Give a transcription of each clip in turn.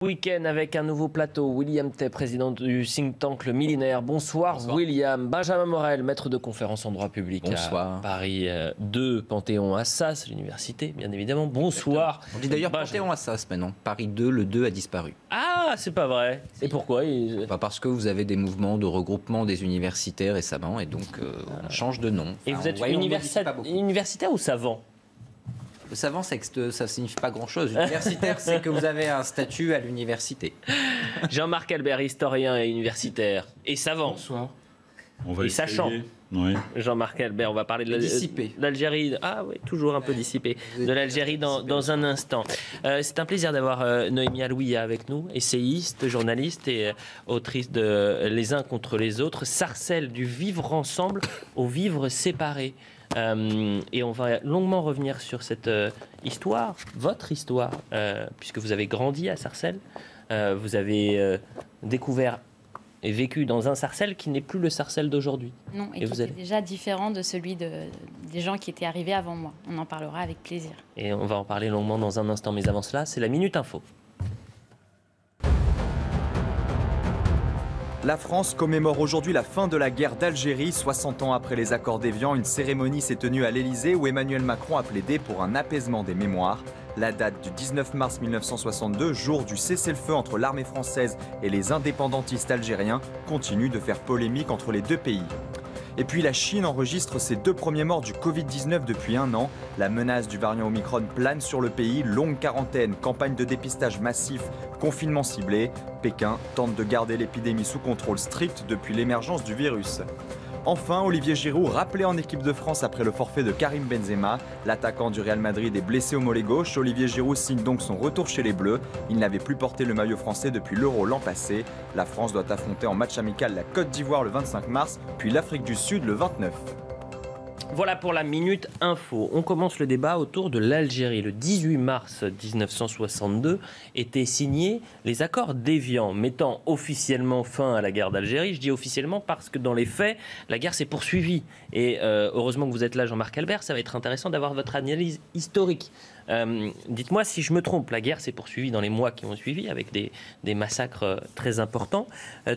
Week-end avec un nouveau plateau. William Tay, président du think tank Le Millénaire. Bonsoir, bonsoir. William. Benjamin Morel, maître de conférence en droit public. Bonsoir. À Paris 2, Panthéon-Assas, l'université, bien évidemment. Bonsoir. On dit d'ailleurs Panthéon-Assas maintenant. Paris 2, le 2 a disparu. Ah, c'est pas vrai. Et pourquoi Parce que vous avez des mouvements de regroupement des universitaires récemment et donc on change de nom. Et vous êtes universitaire ou savant ? Le savant, c'est que ça ne signifie pas grand-chose. Universitaire, c'est que vous avez un statut à l'université. Jean-Marc Albert, historien et universitaire. Et savant. Bonsoir. On va et sachant. Oui. Jean-Marc Albert, on va parler de l'Algérie. Ah oui, toujours un peu dissipé. De l'Algérie dans un instant. C'est un plaisir d'avoir Noémie Alouia avec nous, essayiste, journaliste et autrice de Les uns contre les autres, sarcelle du vivre ensemble au vivre séparé. Et on va longuement revenir sur cette histoire, votre histoire, puisque vous avez grandi à Sarcelles, vous avez découvert et vécu dans un Sarcelles qui n'est plus le Sarcelles d'aujourd'hui. Non, et qui est déjà différent de celui des gens qui étaient arrivés avant moi. On en parlera avec plaisir. Et on va en parler longuement dans un instant, mais avant cela, c'est la Minute Info. La France commémore aujourd'hui la fin de la guerre d'Algérie. 60 ans après les accords d'Évian, une cérémonie s'est tenue à l'Élysée où Emmanuel Macron a plaidé pour un apaisement des mémoires. La date du 19 mars 1962, jour du cessez-le-feu entre l'armée française et les indépendantistes algériens, continue de faire polémique entre les deux pays. Et puis la Chine enregistre ses 2 premiers morts du Covid-19 depuis 1 an. La menace du variant Omicron plane sur le pays. Longue quarantaine, campagne de dépistage massif, confinement ciblé. Pékin tente de garder l'épidémie sous contrôle strict depuis l'émergence du virus. Enfin, Olivier Giroud rappelé en équipe de France après le forfait de Karim Benzema. L'attaquant du Real Madrid est blessé au mollet gauche. Olivier Giroud signe donc son retour chez les Bleus. Il n'avait plus porté le maillot français depuis l'Euro l'an passé. La France doit affronter en match amical la Côte d'Ivoire le 25 mars, puis l'Afrique du Sud le 29. Voilà pour la Minute Info. On commence le débat autour de l'Algérie. Le 18 mars 1962 étaient signés les accords d'Évian, mettant officiellement fin à la guerre d'Algérie. Je dis officiellement parce que dans les faits, la guerre s'est poursuivie. Et heureusement que vous êtes là, Jean-Marc Albert, ça va être intéressant d'avoir votre analyse historique. Dites-moi si je me trompe, la guerre s'est poursuivie dans les mois qui ont suivi avec des massacres très importants,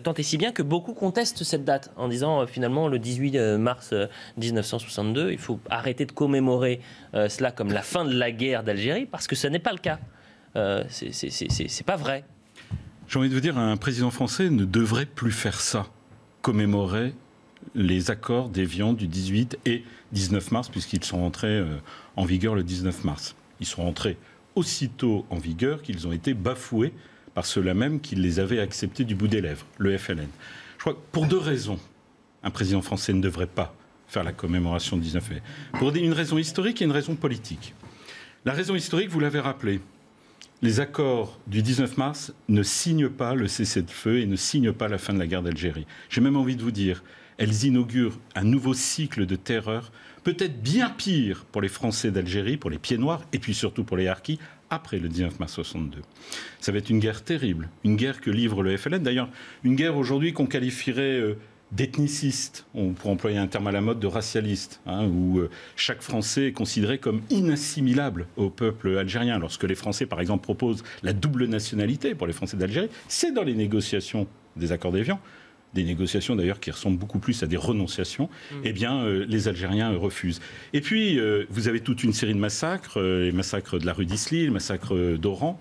tant et si bien que beaucoup contestent cette date en disant finalement le 18 mars 1962, il faut arrêter de commémorer cela comme la fin de la guerre d'Algérie parce que ce n'est pas le cas. C'est pas vrai. J'ai envie de vous dire, un président français ne devrait plus faire ça, commémorer les accords d'Évian du 18 et 19 mars puisqu'ils sont entrés en vigueur le 19 mars. Ils sont rentrés aussitôt en vigueur qu'ils ont été bafoués par ceux-là même qui les avaient acceptés du bout des lèvres, le FLN. Je crois que pour 2 raisons, un président français ne devrait pas faire la commémoration du 19 mai. Pour une raison historique et une raison politique. La raison historique, vous l'avez rappelé, les accords du 19 mars ne signent pas le cessez-le-feu et ne signent pas la fin de la guerre d'Algérie. J'ai même envie de vous dire, elles inaugurent un nouveau cycle de terreur, peut-être bien pire pour les Français d'Algérie, pour les pieds noirs, et puis surtout pour les harkis, après le 19 mars 62. Ça va être une guerre terrible, une guerre que livre le FLN. D'ailleurs, une guerre aujourd'hui qu'on qualifierait d'ethniciste, on pourrait employer un terme à la mode de racialiste, où chaque Français est considéré comme inassimilable au peuple algérien. Lorsque les Français, par exemple, proposent la double nationalité pour les Français d'Algérie, c'est dans les négociations des accords d'Évian, des négociations d'ailleurs qui ressemblent beaucoup plus à des renonciations, eh bien les Algériens refusent. Et puis vous avez toute une série de massacres, les massacres de la rue d'Isly, le massacre d'Oran,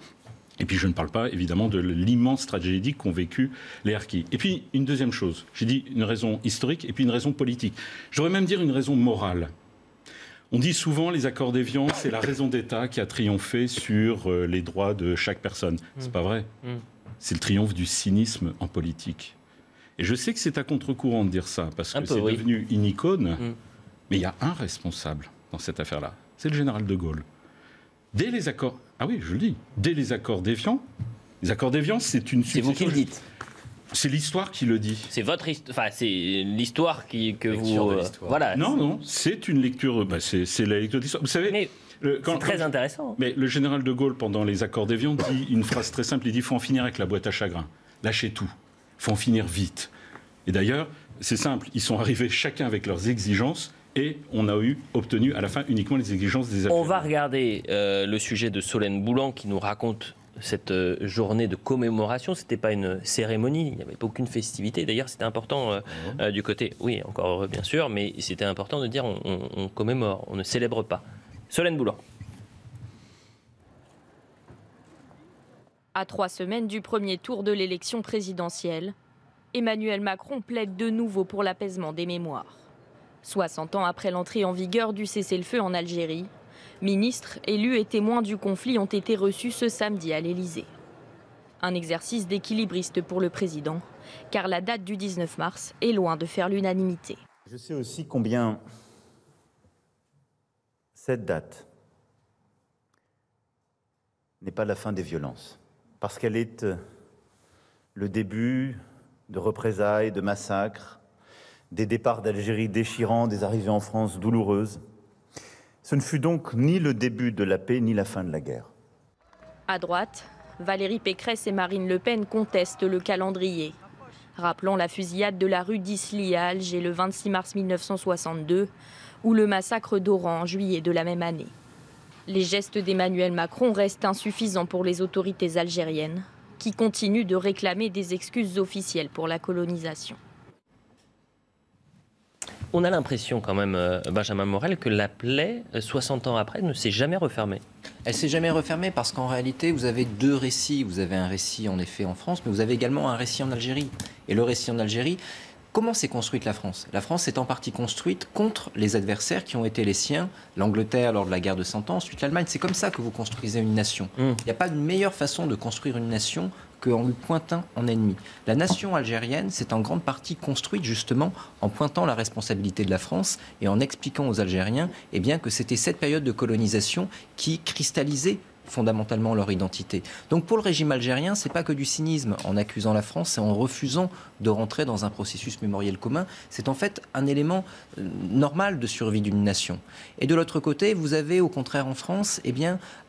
et puis je ne parle pas évidemment de l'immense tragédie qu'ont vécu les harkis. Et puis une deuxième chose, j'ai dit une raison historique et puis une raison politique. J'aurais même dire une raison morale. On dit souvent les accords d'Évian, c'est la raison d'État qui a triomphé sur les droits de chaque personne. C'est pas vrai. C'est le triomphe du cynisme en politique. Et je sais que c'est à contre-courant de dire ça, parce que c'est devenu une icône, mais il y a un responsable dans cette affaire-là, c'est le général de Gaulle. Dès les accords, ah oui, je le dis, dès les accords d'Évian, c'est une succession... C'est vous qui le dites. C'est l'histoire qui le dit. C'est votre enfin, c'est l'histoire que vous... voilà. Non, c'est une lecture, c'est la lecture d'histoire. Vous savez... Mais... c'est très intéressant. Mais le général de Gaulle, pendant les accords d'Évian, dit une phrase très simple, il dit « il faut en finir avec la boîte à chagrin, lâchez tout ». Il faut en finir vite. Et d'ailleurs, c'est simple, ils sont arrivés chacun avec leurs exigences et on a obtenu à la fin uniquement les exigences des Algériens. On va regarder le sujet de Solène Boulan qui nous raconte cette journée de commémoration. Ce n'était pas une cérémonie, il n'y avait pas aucune festivité. D'ailleurs, c'était important du côté, oui, encore heureux bien sûr, mais c'était important de dire on commémore, on ne célèbre pas. Solène Boulan. À 3 semaines du premier tour de l'élection présidentielle, Emmanuel Macron plaide de nouveau pour l'apaisement des mémoires. 60 ans après l'entrée en vigueur du cessez-le-feu en Algérie, ministres, élus et témoins du conflit ont été reçus ce samedi à l'Élysée. Un exercice d'équilibriste pour le président, car la date du 19 mars est loin de faire l'unanimité. Je sais aussi combien cette date n'est pas la fin des violences, parce qu'elle est le début de représailles, de massacres, des départs d'Algérie déchirants, des arrivées en France douloureuses. Ce ne fut donc ni le début de la paix, ni la fin de la guerre. À droite, Valérie Pécresse et Marine Le Pen contestent le calendrier, rappelant la fusillade de la rue d'Isly à Alger le 26 mars 1962 ou le massacre d'Oran en juillet de la même année. Les gestes d'Emmanuel Macron restent insuffisants pour les autorités algériennes, qui continuent de réclamer des excuses officielles pour la colonisation. On a l'impression quand même, Benjamin Morel, que la plaie, 60 ans après, ne s'est jamais refermée. Elle s'est jamais refermée parce qu'en réalité, vous avez deux récits. Vous avez un récit en effet en France, mais vous avez également un récit en Algérie. Et le récit en Algérie, comment s'est construite la France? La France est en partie construite contre les adversaires qui ont été les siens, l'Angleterre lors de la guerre de 100 ans, ensuite l'Allemagne. C'est comme ça que vous construisez une nation. Il n'y a pas de meilleure façon de construire une nation qu'en lui pointant en ennemi. La nation algérienne, c'est en grande partie construite justement en pointant la responsabilité de la France et en expliquant aux Algériens que c'était cette période de colonisation qui cristallisait fondamentalement leur identité. Donc pour le régime algérien, c'est pas que du cynisme en accusant la France et en refusant de rentrer dans un processus mémoriel commun. C'est en fait un élément normal de survie d'une nation. Et de l'autre côté, vous avez au contraire en France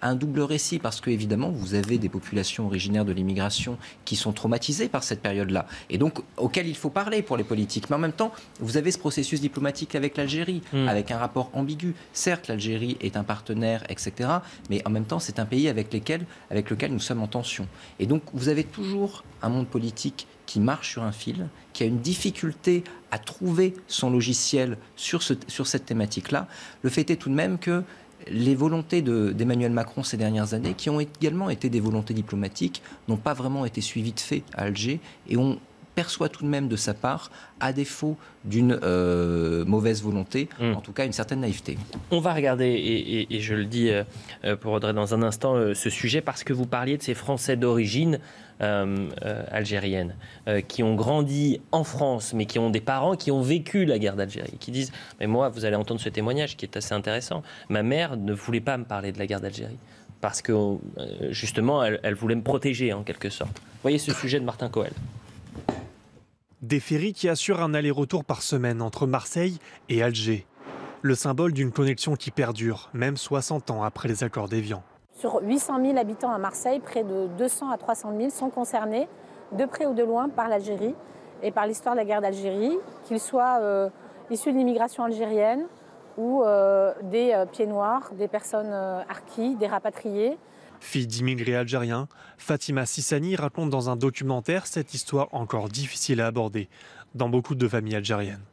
un double récit parce que évidemment vous avez des populations originaires de l'immigration qui sont traumatisées par cette période-là et donc auxquelles il faut parler pour les politiques. Mais en même temps, vous avez ce processus diplomatique avec l'Algérie, avec un rapport ambigu. Certes, l'Algérie est un partenaire, etc. Mais en même temps, c'est un pays avec lequel nous sommes en tension. Et donc, vous avez toujours un monde politique qui marche sur un fil, qui a une difficulté à trouver son logiciel sur cette thématique-là. Le fait est tout de même que les volontés d'Emmanuel Macron ces dernières années, qui ont également été des volontés diplomatiques, n'ont pas vraiment été suivies de fait à Alger et on perçoit tout de même de sa part, à défaut d'une mauvaise volonté, en tout cas une certaine naïveté. On va regarder, et je le dis pour Audrey dans un instant, ce sujet, parce que vous parliez de ces Français d'origine algérienne, qui ont grandi en France, mais qui ont des parents qui ont vécu la guerre d'Algérie, qui disent, mais moi, vous allez entendre ce témoignage qui est assez intéressant, ma mère ne voulait pas me parler de la guerre d'Algérie, parce que justement, elle voulait me protéger en quelque sorte. Vous voyez ce sujet de Martin Coel. Des ferries qui assurent un aller-retour par semaine entre Marseille et Alger. Le symbole d'une connexion qui perdure, même 60 ans après les accords d'Évian. Sur 800 000 habitants à Marseille, près de 200 à 300 000 sont concernés, de près ou de loin, par l'Algérie et par l'histoire de la guerre d'Algérie, qu'ils soient issus de l'immigration algérienne ou des pieds noirs, des personnes harkis, des rapatriés. Fille d'immigrés algériens, Fatima Sissani raconte dans un documentaire cette histoire encore difficile à aborder dans beaucoup de familles algériennes.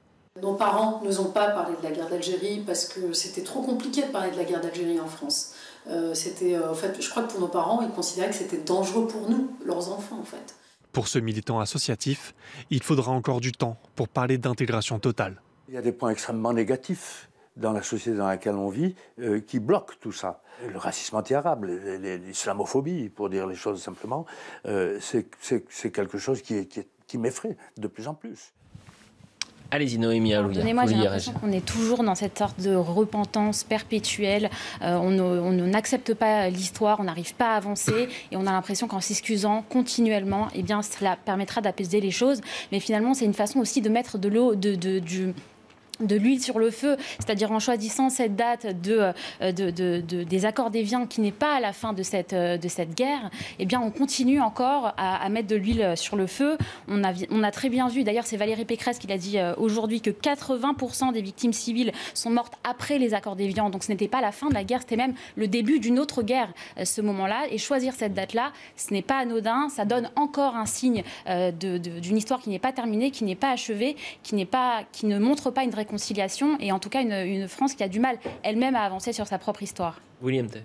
Nos parents ne nous ont pas parlé de la guerre d'Algérie parce que c'était trop compliqué de parler de la guerre d'Algérie en France. En fait, je crois que pour nos parents, ils considéraient que c'était dangereux pour nous, leurs enfants en fait. Pour ce militant associatif, il faudra encore du temps pour parler d'intégration totale. Il y a des points extrêmement négatifs dans la société dans laquelle on vit qui bloquent tout ça. Le racisme anti-arabe, l'islamophobie, pour dire les choses simplement, c'est quelque chose qui m'effraie de plus en plus. Allez-y, Noémie Alouia. Pardonnez-moi, j'ai l'impression qu'on est toujours dans cette sorte de repentance perpétuelle. On n'accepte pas l'histoire, on n'arrive pas à avancer et on a l'impression qu'en s'excusant continuellement, cela permettra d'apaiser les choses. Mais finalement, c'est une façon aussi de mettre de l'eau, de l'huile sur le feu, c'est-à-dire en choisissant cette date des accords d'Évian qui n'est pas à la fin de cette guerre, eh bien on continue encore à mettre de l'huile sur le feu. On a très bien vu, d'ailleurs c'est Valérie Pécresse qui l'a dit aujourd'hui, que 80% des victimes civiles sont mortes après les accords d'Évian. Donc ce n'était pas la fin de la guerre, c'était même le début d'une autre guerre, ce moment-là. Et choisir cette date-là, ce n'est pas anodin, ça donne encore un signe d'une histoire qui n'est pas terminée, qui n'est pas achevée, qui ne montre pas une réconciliation, et en tout cas une France qui a du mal elle-même à avancer sur sa propre histoire. William Tay.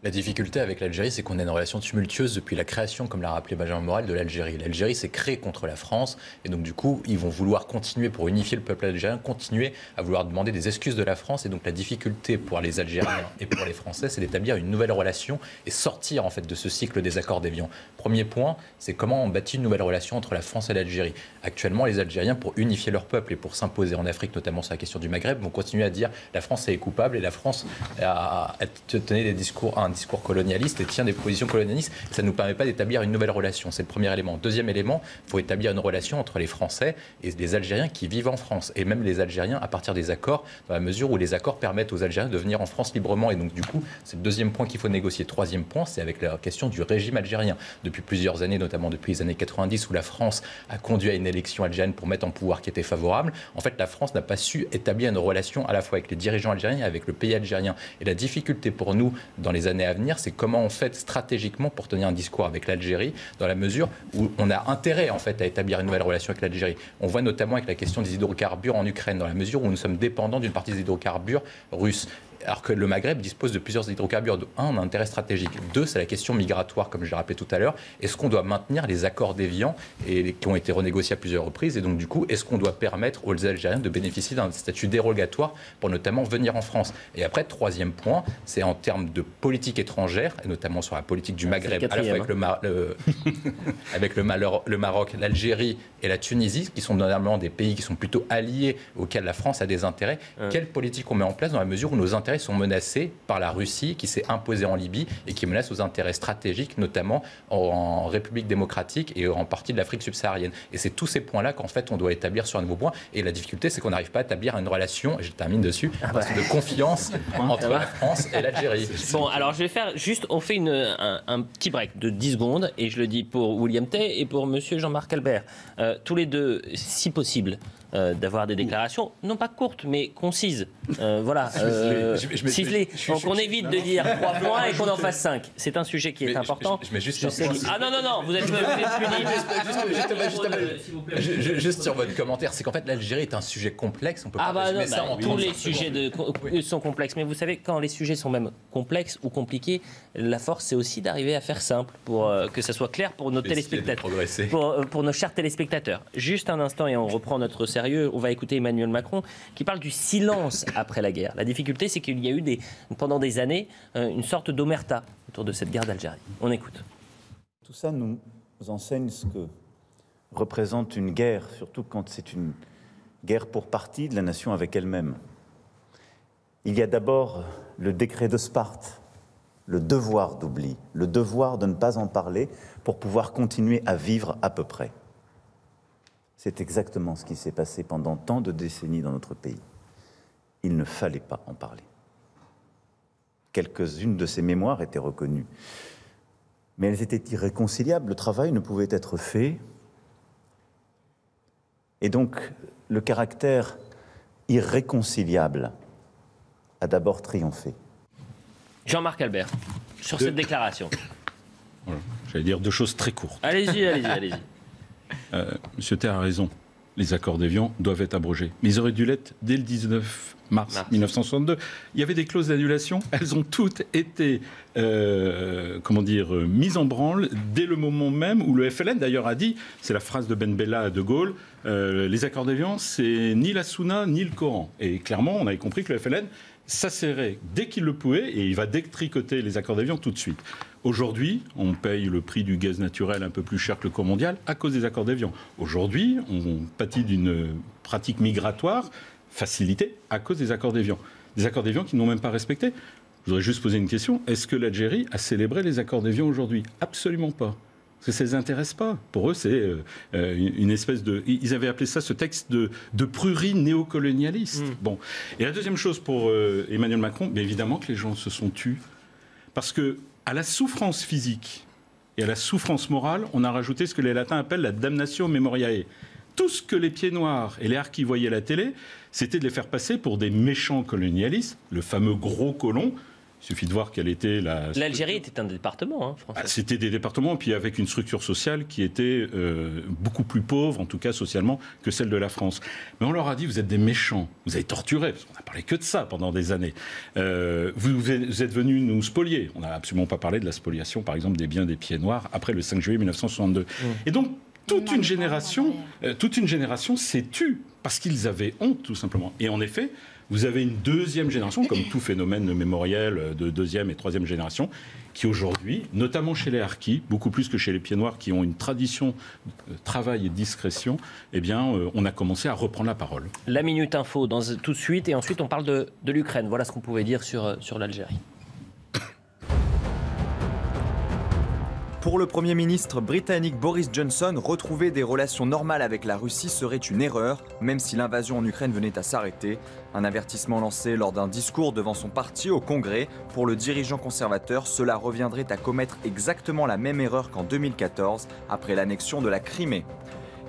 La difficulté avec l'Algérie, c'est qu'on a une relation tumultueuse depuis la création, comme l'a rappelé Benjamin Morel, de l'Algérie. L'Algérie s'est créée contre la France, et donc du coup, ils vont vouloir continuer, pour unifier le peuple algérien, continuer à vouloir demander des excuses de la France. Et donc la difficulté pour les Algériens et pour les Français, c'est d'établir une nouvelle relation et sortir en fait de ce cycle des accords d'Évian. Premier point, c'est comment on bâtit une nouvelle relation entre la France et l'Algérie. Actuellement, les Algériens, pour unifier leur peuple et pour s'imposer en Afrique, notamment sur la question du Maghreb, vont continuer à dire la France est coupable et la France a tenu un discours colonialiste et tient des positions colonialistes. Ça ne nous permet pas d'établir une nouvelle relation. C'est le premier élément. Deuxième élément, il faut établir une relation entre les Français et les Algériens qui vivent en France. Et même les Algériens à partir des accords, dans la mesure où les accords permettent aux Algériens de venir en France librement. Et donc du coup, c'est le deuxième point qu'il faut négocier. Troisième point, c'est avec la question du régime algérien. Depuis plusieurs années, notamment depuis les années 90, où la France a conduit à une élection algérienne pour mettre en pouvoir qui était favorable, en fait, la France n'a pas su établir une relation à la fois avec les dirigeants algériens et avec le pays algérien. Et la difficulté pour nous, dans les années à venir, c'est comment on fait stratégiquement pour tenir un discours avec l'Algérie, dans la mesure où on a intérêt en fait à établir une nouvelle relation avec l'Algérie. On voit notamment avec la question des hydrocarbures en Ukraine, dans la mesure où nous sommes dépendants d'une partie des hydrocarbures russes. Alors que le Maghreb dispose de plusieurs hydrocarbures. Un, on a un intérêt stratégique. Deux, c'est la question migratoire, comme je l'ai rappelé tout à l'heure. Est-ce qu'on doit maintenir les accords d'Évian qui ont été renégociés à plusieurs reprises? Et donc, du coup, est-ce qu'on doit permettre aux Algériens de bénéficier d'un statut dérogatoire pour notamment venir en France? Et après, troisième point, c'est en termes de politique étrangère, et notamment sur la politique du Maghreb, à la fois avec le Maroc, l'Algérie et la Tunisie, qui sont normalement des pays qui sont plutôt alliés, auxquels la France a des intérêts. Quelle politique on met en place dans la mesure où nos intérêts sont menacés par la Russie qui s'est imposée en Libye et qui menace aux intérêts stratégiques, notamment en République démocratique et en partie de l'Afrique subsaharienne. Et c'est tous ces points-là qu'en fait on doit établir sur un nouveau point. Et la difficulté, c'est qu'on n'arrive pas à établir une relation, et je termine dessus, de confiance entre la France et l'Algérie. Bon, alors je vais faire juste, on fait un petit break de 10 secondes, et je le dis pour William Tay et pour monsieur Jean-Marc Albert. Tous les deux, si possible, d'avoir des déclarations, non pas courtes, mais concises. Voilà. Ciselées. Donc on évite de dire 3 points et qu'on en fasse 5. C'est un sujet qui est important. Ah non, vous êtes puni. Juste sur votre commentaire, c'est qu'en fait l'Algérie est un sujet complexe. On peut pas résumer ça en tous les sujets sont complexes. Mais vous savez, quand les sujets sont même complexes ou compliqués, la force c'est aussi d'arriver à faire simple pour que ça soit clair pour nos téléspectateurs. Pour nos chers téléspectateurs. Juste un instant et on reprend notre sérieux. On va écouter Emmanuel Macron qui parle du silence après la guerre. La difficulté, c'est qu'il y a eu pendant des années une sorte d'omerta autour de cette guerre d'Algérie. On écoute. Tout ça nous enseigne ce que représente une guerre, surtout quand c'est une guerre pour partie de la nation avec elle-même. Il y a d'abord le décret de Sparte, le devoir d'oubli, le devoir de ne pas en parler pour pouvoir continuer à vivre à peu près. C'est exactement ce qui s'est passé pendant tant de décennies dans notre pays. Il ne fallait pas en parler. Quelques-unes de ces mémoires étaient reconnues, mais elles étaient irréconciliables. Le travail ne pouvait être fait. Et donc, le caractère irréconciliable a d'abord triomphé. Jean-Marc Albert, sur cette déclaration. Voilà. J'allais dire 2 choses très courtes. Allez-y. Monsieur Tay a raison. Les accords d'Évian doivent être abrogés. Mais ils auraient dû l'être dès le 19 mars 1962. Il y avait des clauses d'annulation. Elles ont toutes été mises en branle dès le moment même où le FLN d'ailleurs a dit, c'est la phrase de Ben Bella à De Gaulle, les accords d'Évian, c'est ni la Sunna ni le Coran. Et clairement, on avait compris que le FLN s'asserrait dès qu'il le pouvait et il va détricoter les accords d'Évian tout de suite. Aujourd'hui, on paye le prix du gaz naturel un peu plus cher que le cours mondial à cause des accords d'Évian. Aujourd'hui, on pâtit d'une pratique migratoire facilitée à cause des accords d'Évian. Des accords d'Évian qui n'ont même pas respecté. Je voudrais juste poser une question. Est-ce que l'Algérie a célébré les accords d'Évian aujourd'hui? Absolument pas. Parce que ça ne les intéresse pas. Pour eux, c'est une espèce de... Ils avaient appelé ça, ce texte de prurie néocolonialiste. Bon. Et la deuxième chose pour Emmanuel Macron, bien évidemment que les gens se sont tus. Parce que à la souffrance physique et à la souffrance morale, on a rajouté ce que les latins appellent la damnatio memoriae. Tout ce que les pieds noirs et les harkis voyaient à la télé, c'était de les faire passer pour des méchants colonialistes, le fameux gros colon. Il suffit de voir quelle était la... L'Algérie était un département français. C'était des départements, puis avec une structure sociale qui était beaucoup plus pauvre, en tout cas socialement, que celle de la France. Mais on leur a dit, vous êtes des méchants, vous avez torturé, parce qu'on n'a parlé que de ça pendant des années. Vous êtes venus nous spolier. On n'a absolument pas parlé de la spoliation, par exemple, des biens des pieds noirs après le 5 juillet 1962. Et donc, toute une génération s'est tue, parce qu'ils avaient honte, tout simplement. Et en effet... Vous avez une deuxième génération, comme tout phénomène mémoriel de deuxième et troisième génération, qui aujourd'hui, notamment chez les harkis, beaucoup plus que chez les pieds noirs qui ont une tradition de travail et de discrétion, eh bien, on a commencé à reprendre la parole. La Minute Info, tout de suite, et ensuite on parle de l'Ukraine. Voilà ce qu'on pouvait dire sur l'Algérie. Pour le Premier ministre britannique Boris Johnson, retrouver des relations normales avec la Russie serait une erreur, même si l'invasion en Ukraine venait à s'arrêter. Un avertissement lancé lors d'un discours devant son parti au Congrès. Pour le dirigeant conservateur, cela reviendrait à commettre exactement la même erreur qu'en 2014, après l'annexion de la Crimée.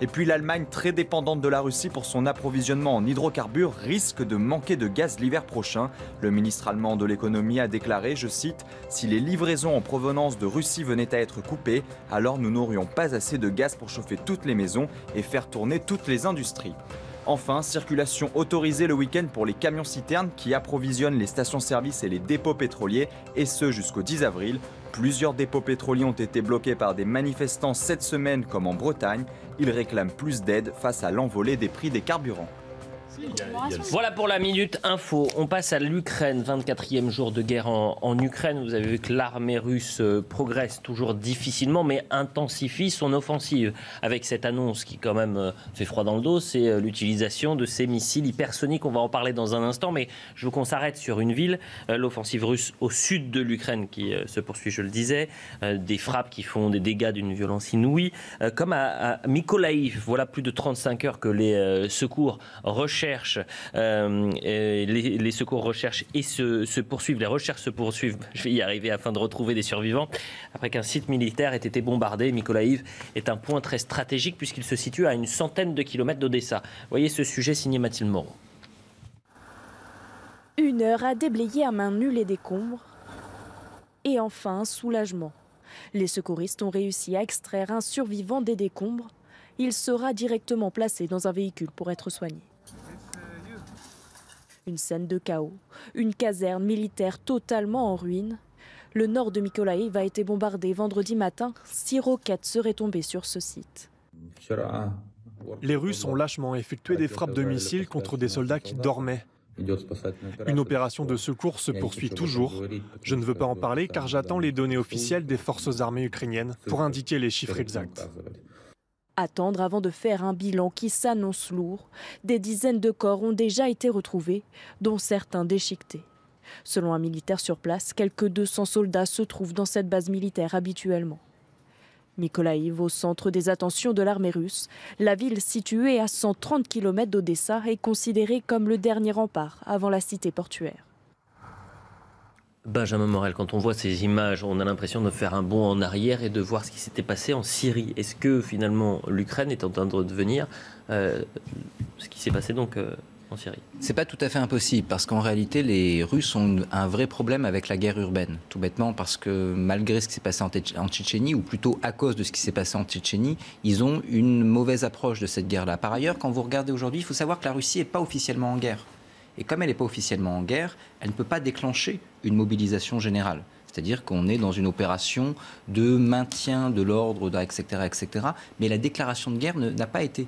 Et puis l'Allemagne, très dépendante de la Russie pour son approvisionnement en hydrocarbures, risque de manquer de gaz l'hiver prochain. Le ministre allemand de l'économie a déclaré, je cite, « Si les livraisons en provenance de Russie venaient à être coupées, alors nous n'aurions pas assez de gaz pour chauffer toutes les maisons et faire tourner toutes les industries. » Enfin, circulation autorisée le week-end pour les camions-citernes qui approvisionnent les stations-service et les dépôts pétroliers, et ce jusqu'au 10 avril. Plusieurs dépôts pétroliers ont été bloqués par des manifestants cette semaine comme en Bretagne. Ils réclament plus d'aide face à l'envolée des prix des carburants. Voilà pour la Minute Info. On passe à l'Ukraine, 24e jour de guerre en Ukraine. Vous avez vu que l'armée russe progresse toujours difficilement, mais intensifie son offensive. Avec cette annonce qui quand même fait froid dans le dos, c'est l'utilisation de ces missiles hypersoniques. On va en parler dans un instant, mais je veux qu'on s'arrête sur une ville, l'offensive russe au sud de l'Ukraine qui se poursuit, je le disais. Des frappes qui font des dégâts d'une violence inouïe, comme à Mykolaïv. Voilà plus de 35 heures que les secours recherchent. Les secours recherchent et se poursuivent, les recherches se poursuivent, je vais y arriver, afin de retrouver des survivants. Après qu'un site militaire ait été bombardé, Mykolaïv est un point très stratégique puisqu'il se situe à une centaine de kilomètres d'Odessa. Voyez ce sujet signé Mathilde Moreau. 1 heure à déblayer à main nue les décombres. Et enfin, un soulagement. Les secouristes ont réussi à extraire un survivant des décombres. Il sera directement placé dans un véhicule pour être soigné. Une scène de chaos, une caserne militaire totalement en ruine. Le nord de Mykolaïv a été bombardé vendredi matin. 6 roquettes seraient tombées sur ce site. Les Russes ont lâchement effectué des frappes de missiles contre des soldats qui dormaient. Une opération de secours se poursuit toujours. Je ne veux pas en parler car j'attends les données officielles des forces armées ukrainiennes pour indiquer les chiffres exacts. Attendre avant de faire un bilan qui s'annonce lourd. Des dizaines de corps ont déjà été retrouvés, dont certains déchiquetés. Selon un militaire sur place, quelques 200 soldats se trouvent dans cette base militaire habituellement. Mykolaïv, au centre des attentions de l'armée russe, la ville située à 130 km d'Odessa est considérée comme le dernier rempart avant la cité portuaire. Benjamin Morel, quand on voit ces images, on a l'impression de faire un bond en arrière et de voir ce qui s'était passé en Syrie. Est-ce que finalement l'Ukraine est en train de devenir ce qui s'est passé donc en Syrie? C'est pas tout à fait impossible parce qu'en réalité les Russes ont un vrai problème avec la guerre urbaine, tout bêtement parce que malgré ce qui s'est passé en Tchétchénie, ou plutôt à cause de ce qui s'est passé en Tchétchénie, ils ont une mauvaise approche de cette guerre-là. Par ailleurs, quand vous regardez aujourd'hui, il faut savoir que la Russie n'est pas officiellement en guerre. Et comme elle n'est pas officiellement en guerre, elle ne peut pas déclencher une mobilisation générale. C'est-à-dire qu'on est dans une opération de maintien de l'ordre, etc., etc. Mais la déclaration de guerre n'a pas été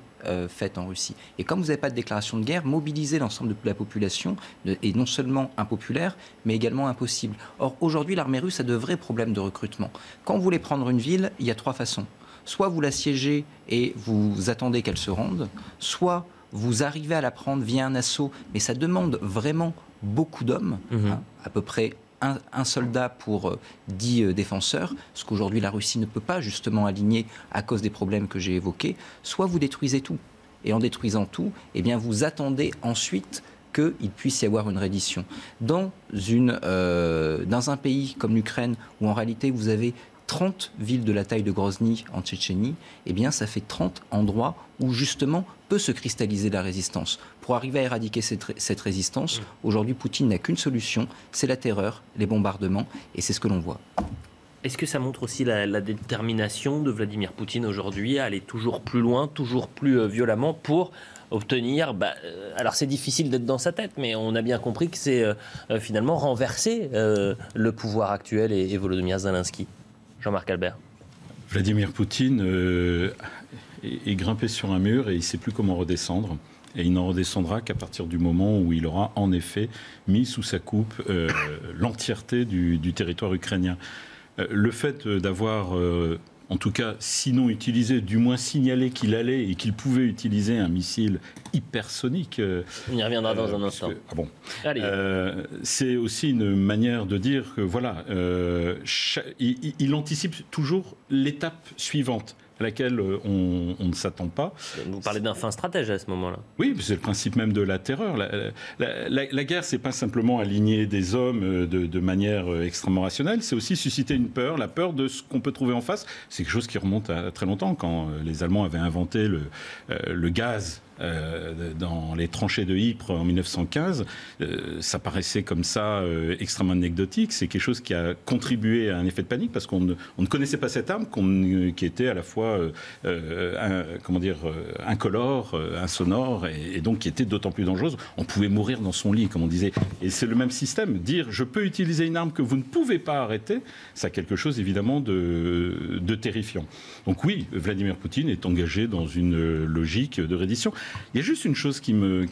faite en Russie. Et comme vous n'avez pas de déclaration de guerre, mobiliser l'ensemble de la population est non seulement impopulaire, mais également impossible. Or, aujourd'hui, l'armée russe a de vrais problèmes de recrutement. Quand vous voulez prendre une ville, il y a 3 façons. Soit vous l'assiégez et vous attendez qu'elle se rende, soit vous arrivez à la prendre via un assaut, mais ça demande vraiment beaucoup d'hommes, à peu près un soldat pour 10 défenseurs, ce qu'aujourd'hui la Russie ne peut pas justement aligner à cause des problèmes que j'ai évoqués, soit vous détruisez tout. Et en détruisant tout, eh bien vous attendez ensuite qu'il puisse y avoir une reddition. Dans un pays comme l'Ukraine, où en réalité vous avez 30 villes de la taille de Grozny en Tchétchénie, eh bien ça fait 30 endroits où justement peut se cristalliser la résistance. Pour arriver à éradiquer cette résistance, aujourd'hui Poutine n'a qu'une solution, c'est la terreur, les bombardements, et c'est ce que l'on voit. Est-ce que ça montre aussi la détermination de Vladimir Poutine aujourd'hui à aller toujours plus loin, toujours plus violemment pour obtenir... alors c'est difficile d'être dans sa tête, mais on a bien compris que c'est finalement renverser le pouvoir actuel et Volodymyr Zelensky. Jean-Marc Albert. Vladimir Poutine est grimpé sur un mur et il ne sait plus comment redescendre. Et il n'en redescendra qu'à partir du moment où il aura en effet mis sous sa coupe l'entièreté du territoire ukrainien. Le fait d'avoir, en tout cas, sinon utilisé, du moins signalé qu'il allait et qu'il pouvait utiliser un missile hypersonique. On y reviendra dans un instant. C'est aussi une manière de dire que voilà, il anticipe toujours l'étape suivante à laquelle on ne s'attend pas. Vous parlez d'un fin stratège à ce moment-là. Oui, c'est le principe même de la terreur. La guerre, c'est pas simplement aligner des hommes de manière extrêmement rationnelle, c'est aussi susciter une peur, la peur de ce qu'on peut trouver en face. C'est quelque chose qui remonte à très longtemps, quand les Allemands avaient inventé le gaz dans les tranchées de Ypres en 1915, ça paraissait comme ça extrêmement anecdotique. C'est quelque chose qui a contribué à un effet de panique parce qu'on ne connaissait pas cette arme qui était à la fois incolore, insonore et donc qui était d'autant plus dangereuse. On pouvait mourir dans son lit, comme on disait. Et c'est le même système. Dire je peux utiliser une arme que vous ne pouvez pas arrêter, ça a quelque chose évidemment de terrifiant. Donc oui, Vladimir Poutine est engagé dans une logique de reddition. Il y a juste une chose qui me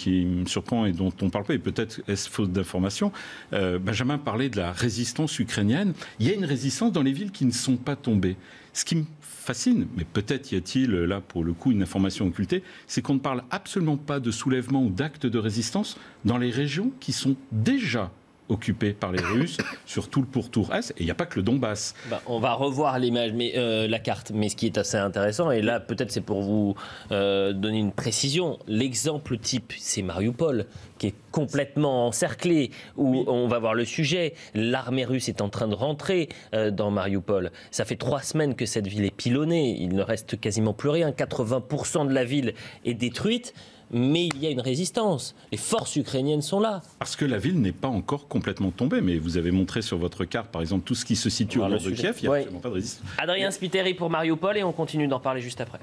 surprend et dont on ne parle pas, et peut-être est-ce faute d'information. Benjamin parlait de la résistance ukrainienne. Il y a une résistance dans les villes qui ne sont pas tombées. Ce qui me fascine, mais peut-être y a-t-il là pour le coup une information occultée, c'est qu'on ne parle absolument pas de soulèvement ou d'actes de résistance dans les régions qui sont déjà occupé par les Russes sur tout le pourtour Est. Et il n'y a pas que le Donbass. On va revoir l'image, la carte. Mais ce qui est assez intéressant, et là peut-être c'est pour vous donner une précision, l'exemple type, c'est Mariupol, qui est complètement encerclé, où on va voir le sujet. L'armée russe est en train de rentrer dans Mariupol. Ça fait 3 semaines que cette ville est pilonnée. Il ne reste quasiment plus rien. 80% de la ville est détruite. Mais il y a une résistance. Les forces ukrainiennes sont là. Parce que la ville n'est pas encore complètement tombée. Mais vous avez montré sur votre carte, par exemple, tout ce qui se situe au nord de Kiev. Il n'y a absolument pas de résistance. Adrien Spiteri pour Mariupol et on continue d'en parler juste après.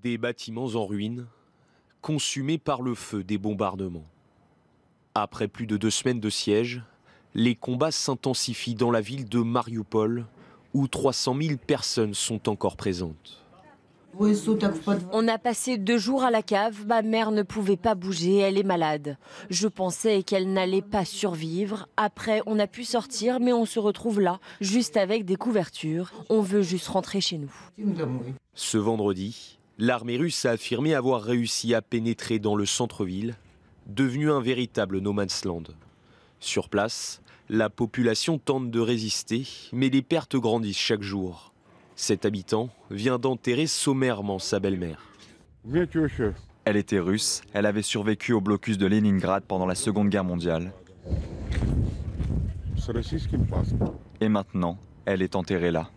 Des bâtiments en ruine, consumés par le feu des bombardements. Après plus de 2 semaines de siège, les combats s'intensifient dans la ville de Mariupol, où 300 000 personnes sont encore présentes. On a passé 2 jours à la cave, ma mère ne pouvait pas bouger, elle est malade. Je pensais qu'elle n'allait pas survivre. Après, on a pu sortir, mais on se retrouve là, juste avec des couvertures. On veut juste rentrer chez nous. Ce vendredi, l'armée russe a affirmé avoir réussi à pénétrer dans le centre-ville, devenu un véritable no man's land. Sur place, la population tente de résister, mais les pertes grandissent chaque jour. Cet habitant vient d'enterrer sommairement sa belle-mère. Elle était russe, elle avait survécu au blocus de Leningrad pendant la Seconde Guerre mondiale. Et maintenant, elle est enterrée là.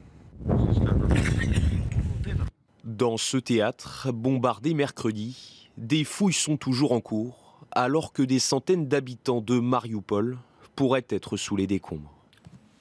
Dans ce théâtre, bombardé mercredi, des fouilles sont toujours en cours, alors que des centaines d'habitants de Mariupol pourraient être sous les décombres.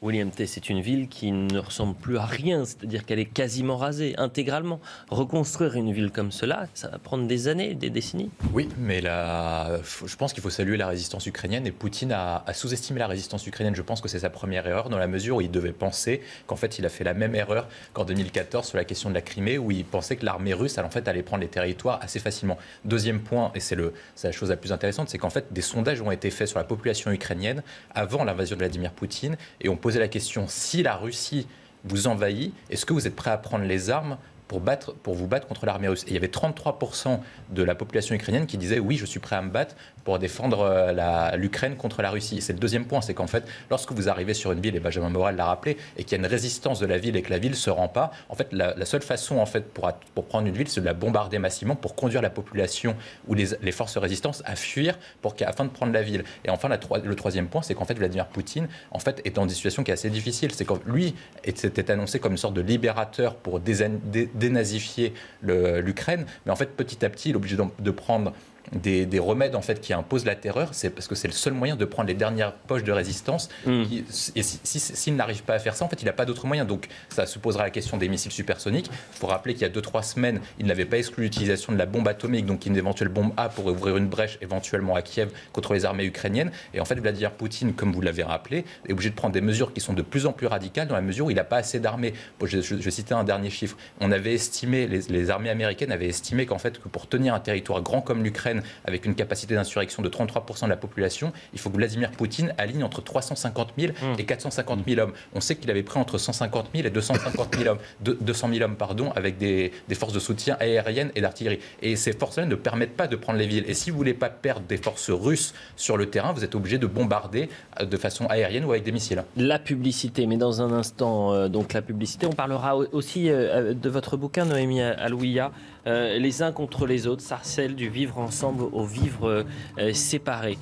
William T, c'est une ville qui ne ressemble plus à rien, c'est-à-dire qu'elle est quasiment rasée, intégralement. Reconstruire une ville comme cela, ça va prendre des années, des décennies. Oui, mais je pense qu'il faut saluer la résistance ukrainienne, et Poutine a sous-estimé la résistance ukrainienne. Je pense que c'est sa première erreur, dans la mesure où il devait penser qu'en fait il a fait la même erreur qu'en 2014 sur la question de la Crimée, où il pensait que l'armée russe allait prendre les territoires assez facilement. Deuxième point, et c'est la chose la plus intéressante, c'est qu'en fait des sondages ont été faits sur la population ukrainienne avant l'invasion de Vladimir Poutine, et on posait la question, si la Russie vous envahit, est-ce que vous êtes prêt à prendre les armes pour vous battre contre l'armée russe. Et il y avait 33% de la population ukrainienne qui disait oui, je suis prêt à me battre pour défendre l'Ukraine contre la Russie. C'est le deuxième point, c'est qu'en fait, lorsque vous arrivez sur une ville, et Benjamin Morel l'a rappelé, et qu'il y a une résistance de la ville et que la ville ne se rend pas, en fait, la seule façon en fait, pour prendre une ville, c'est de la bombarder massivement pour conduire la population ou les forces de résistance à fuir afin de prendre la ville. Et enfin, le troisième point, c'est qu'en fait, Vladimir Poutine en fait, est dans une situation qui est assez difficile. C'est que lui s'était annoncé comme une sorte de libérateur pour dénazifier l'Ukraine, mais en fait, petit à petit, il est obligé de prendre des remèdes en fait, qui imposent la terreur, c'est parce que c'est le seul moyen de prendre les dernières poches de résistance. Et s'il n'arrive pas à faire ça, en fait, il n'a pas d'autre moyen. Donc ça se posera la question des missiles supersoniques. Il faut rappeler qu'il y a 2-3 semaines, il n'avait pas exclu l'utilisation de la bombe atomique, donc une éventuelle bombe A pour ouvrir une brèche éventuellement à Kiev contre les armées ukrainiennes. Et en fait, Vladimir Poutine, comme vous l'avez rappelé, est obligé de prendre des mesures qui sont de plus en plus radicales dans la mesure où il n'a pas assez d'armées. Je citais un dernier chiffre. On avait estimé, les armées américaines avaient estimé qu'en fait, que pour tenir un territoire grand comme l'Ukraine, avec une capacité d'insurrection de 33% de la population, il faut que Vladimir Poutine aligne entre 350 000 et 450 000 hommes. On sait qu'il avait pris entre 150 000 et 250 000 hommes, 200 000 hommes pardon, avec des forces de soutien aériennes et d'artillerie. Et ces forces-là ne permettent pas de prendre les villes. Et si vous ne voulez pas perdre des forces russes sur le terrain, vous êtes obligé de bombarder de façon aérienne ou avec des missiles. La publicité, mais dans un instant, donc la publicité, on parlera aussi de votre bouquin, Noémie Alouia, les uns contre les autres, Sarcelles, du vivre ensemble au vivre séparé.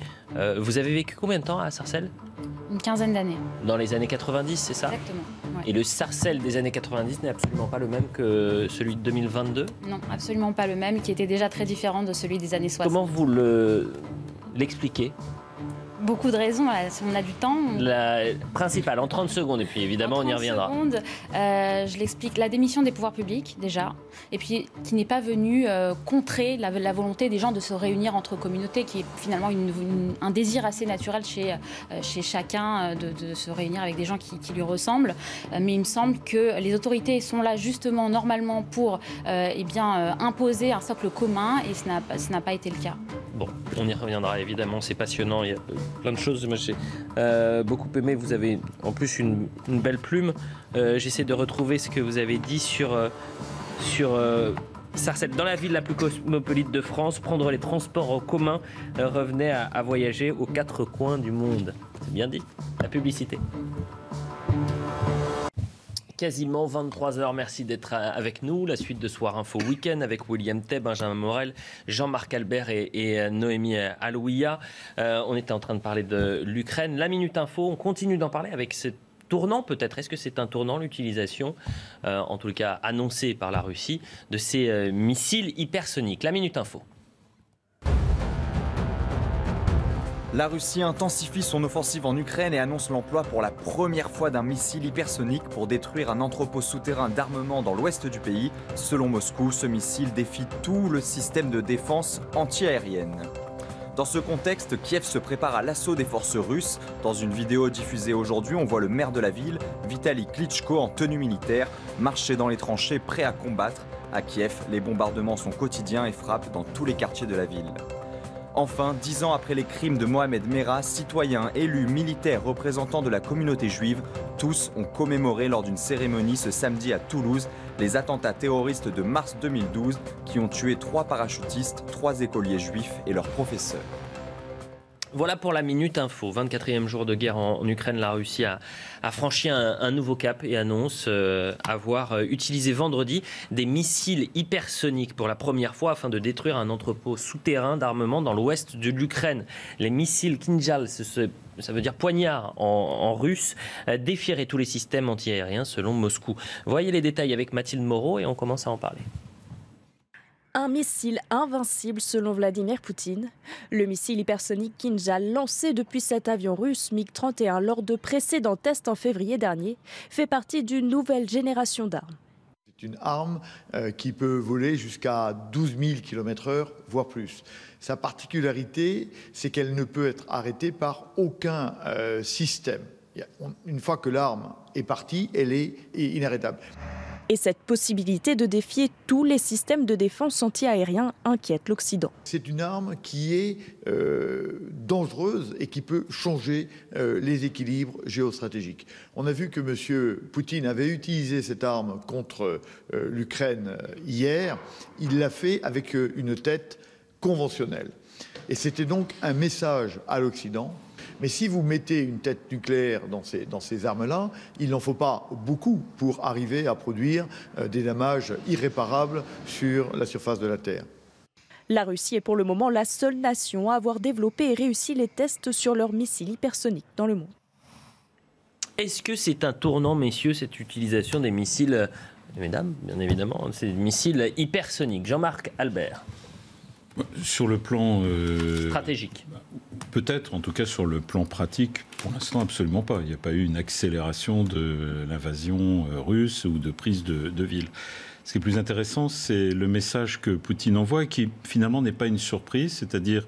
Vous avez vécu combien de temps à Sarcelles ? Une quinzaine d'années. Dans les années 90, c'est ça ? Exactement. Ouais. Et le Sarcelles des années 90 n'est absolument pas le même que celui de 2022 ? Non, absolument pas le même, qui était déjà très différent de celui des années 60. Comment vous l'expliquez ? Beaucoup de raisons, si on a du temps. La principale, en 30 secondes, et puis évidemment on y reviendra. En 30 secondes, je l'explique, la démission des pouvoirs publics déjà, et puis qui n'est pas venue contrer la volonté des gens de se réunir entre communautés, qui est finalement un désir assez naturel chez chacun de se réunir avec des gens qui lui ressemblent. Mais il me semble que les autorités sont là justement normalement pour imposer un socle commun, et ce n'a pas été le cas. Bon, on y reviendra évidemment, c'est passionnant, il y a plein de choses. Moi j'ai beaucoup aimé, vous avez en plus une belle plume. J'essaie de retrouver ce que vous avez dit sur Sarcelles. Dans la ville la plus cosmopolite de France, prendre les transports en commun revenait à voyager aux quatre coins du monde. C'est bien dit, la publicité. Quasiment 23h, merci d'être avec nous. La suite de Soir Info Week-end avec William Tay, Benjamin Morel, Jean-Marc Albert et Noémie Alouia. On était en train de parler de l'Ukraine. La Minute Info, on continue d'en parler avec ce tournant peut-être. Est-ce que c'est un tournant, l'utilisation, en tout cas annoncée par la Russie, de ces missiles hypersoniques ? La Minute Info. La Russie intensifie son offensive en Ukraine et annonce l'emploi pour la première fois d'un missile hypersonique pour détruire un entrepôt souterrain d'armement dans l'ouest du pays. Selon Moscou, ce missile défie tout le système de défense antiaérienne. Dans ce contexte, Kiev se prépare à l'assaut des forces russes. Dans une vidéo diffusée aujourd'hui, on voit le maire de la ville, Vitaly Klitschko, en tenue militaire, marcher dans les tranchées prêt à combattre. À Kiev, les bombardements sont quotidiens et frappent dans tous les quartiers de la ville. Enfin, 10 ans après les crimes de Mohamed Merah, citoyens, élus, militaires, représentants de la communauté juive, tous ont commémoré lors d'une cérémonie ce samedi à Toulouse les attentats terroristes de mars 2012 qui ont tué 3 parachutistes, 3 écoliers juifs et leurs professeurs. Voilà pour la Minute Info. 24e jour de guerre en Ukraine, la Russie a franchi un nouveau cap et annonce avoir utilisé vendredi des missiles hypersoniques pour la première fois afin de détruire un entrepôt souterrain d'armement dans l'ouest de l'Ukraine. Les missiles Kinjal, ça veut dire poignard en russe, défieraient tous les systèmes antiaériens selon Moscou. Voyez les détails avec Mathilde Moreau et on commence à en parler. Un missile invincible selon Vladimir Poutine. Le missile hypersonique Kinjal, lancé depuis cet avion russe MiG-31 lors de précédents tests en février dernier, fait partie d'une nouvelle génération d'armes. C'est une arme qui peut voler jusqu'à 12 000 km/h, voire plus. Sa particularité, c'est qu'elle ne peut être arrêtée par aucun système. Une fois que l'arme est partie, elle est inarrêtable. Et cette possibilité de défier tous les systèmes de défense anti-aériens inquiète l'Occident. C'est une arme qui est dangereuse et qui peut changer les équilibres géostratégiques. On a vu que M. Poutine avait utilisé cette arme contre l'Ukraine hier. Il l'a fait avec une tête conventionnelle. Et c'était donc un message à l'Occident. Mais si vous mettez une tête nucléaire dans ces armes-là, il n'en faut pas beaucoup pour arriver à produire des dommages irréparables sur la surface de la Terre. La Russie est pour le moment la seule nation à avoir développé et réussi les tests sur leurs missiles hypersoniques dans le monde. Est-ce que c'est un tournant, messieurs, cette utilisation des missiles, mesdames, bien évidemment, ces missiles hypersoniques? Jean-Marc Albert. Sur le plan stratégique. Peut-être, en tout cas sur le plan pratique, pour l'instant absolument pas. Il n'y a pas eu une accélération de l'invasion russe ou de prise de ville. Ce qui est plus intéressant, c'est le message que Poutine envoie, qui finalement n'est pas une surprise, c'est-à-dire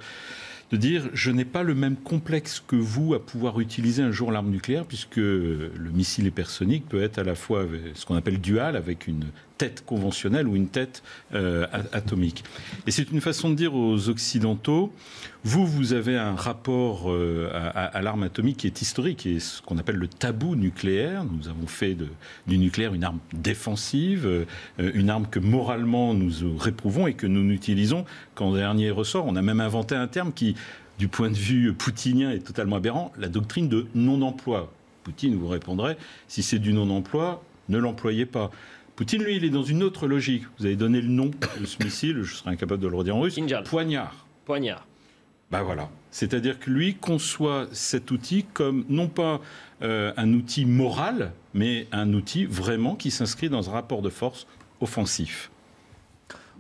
de dire « je n'ai pas le même complexe que vous à pouvoir utiliser un jour l'arme nucléaire », puisque le missile hypersonique peut être à la fois ce qu'on appelle dual, avec une tête conventionnelle ou une tête atomique. Et c'est une façon de dire aux Occidentaux, vous avez un rapport à l'arme atomique qui est historique, et ce qu'on appelle le tabou nucléaire. Nous avons fait du nucléaire une arme défensive, une arme que moralement nous réprouvons et que nous n'utilisons qu'en dernier ressort. On a même inventé un terme qui, du point de vue poutinien, est totalement aberrant, la doctrine de non-emploi. Poutine vous répondrait, si c'est du non-emploi, ne l'employez pas. Poutine, lui, il est dans une autre logique. Vous avez donné le nom de ce missile, je serais incapable de le redire en russe. Poignard. Poignard. Ben voilà. C'est-à-dire que lui conçoit cet outil comme non pas un outil moral, mais un outil vraiment qui s'inscrit dans un rapport de force offensif.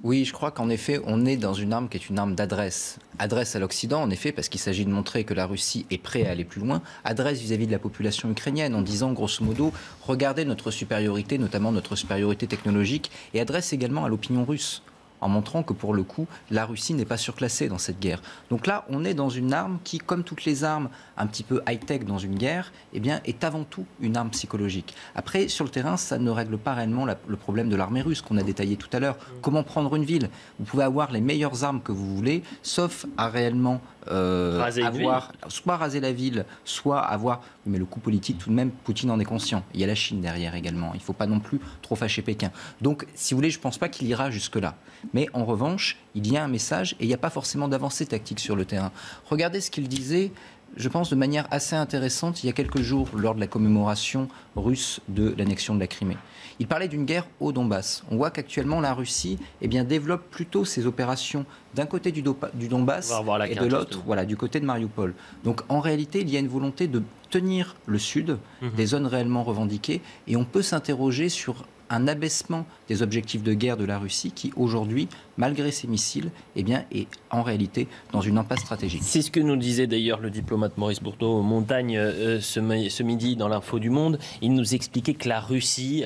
Oui, je crois qu'en effet, on est dans une arme qui est une arme d'adresse. Adresse à l'Occident, en effet, parce qu'il s'agit de montrer que la Russie est prête à aller plus loin. Adresse vis-à-vis de la population ukrainienne, en disant, grosso modo, regardez notre supériorité, notamment notre supériorité technologique, et adresse également à l'opinion russe, en montrant que pour le coup, la Russie n'est pas surclassée dans cette guerre. Donc là, on est dans une arme qui, comme toutes les armes un petit peu high-tech dans une guerre, eh bien, est avant tout une arme psychologique. Après, sur le terrain, ça ne règle pas réellement le problème de l'armée russe qu'on a détaillé tout à l'heure. Comment prendre une ville? Vous pouvez avoir les meilleures armes que vous voulez, sauf à réellement soit raser la ville, soit avoir... Mais le coup politique, tout de même, Poutine en est conscient. Il y a la Chine derrière également. Il ne faut pas non plus trop fâcher Pékin. Donc, si vous voulez, je ne pense pas qu'il ira jusque-là. Mais en revanche, il y a un message et il n'y a pas forcément d'avancée tactique sur le terrain. Regardez ce qu'il disait, je pense, de manière assez intéressante, il y a quelques jours, lors de la commémoration russe de l'annexion de la Crimée. Il parlait d'une guerre au Donbass. On voit qu'actuellement, la Russie développe plutôt ses opérations d'un côté du Donbass et de l'autre, du côté de Mariupol. Donc, en réalité, il y a une volonté de tenir le sud, des zones réellement revendiquées, et on peut s'interroger sur un abaissement des objectifs de guerre de la Russie qui, aujourd'hui, malgré ses missiles, est en réalité dans une impasse stratégique. C'est ce que nous disait d'ailleurs le diplomate Maurice Bourteau-Montagne ce midi dans l'Info du Monde. Il nous expliquait que la Russie,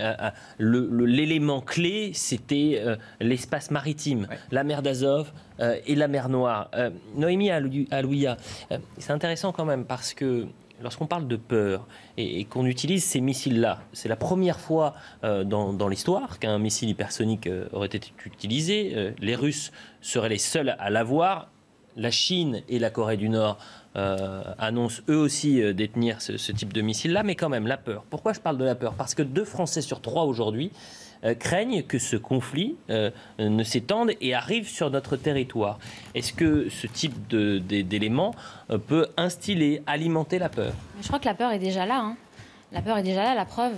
l'élément clé, c'était l'espace maritime, la mer d'Azov et la mer Noire. Noémie Alouia, c'est intéressant quand même parce que lorsqu'on parle de peur et qu'on utilise ces missiles-là, c'est la première fois dans l'histoire qu'un missile hypersonique aurait été utilisé. Les Russes seraient les seuls à l'avoir. La Chine et la Corée du Nord annoncent eux aussi détenir ce type de missile-là, mais quand même la peur. Pourquoi je parle de la peur? Parce que 2 Français sur 3 aujourd'hui craignent que ce conflit ne s'étende et arrive sur notre territoire. Est-ce que ce type d'élément peut instiller, alimenter la peur? Je crois que la peur est déjà là. La peur est déjà là, la preuve.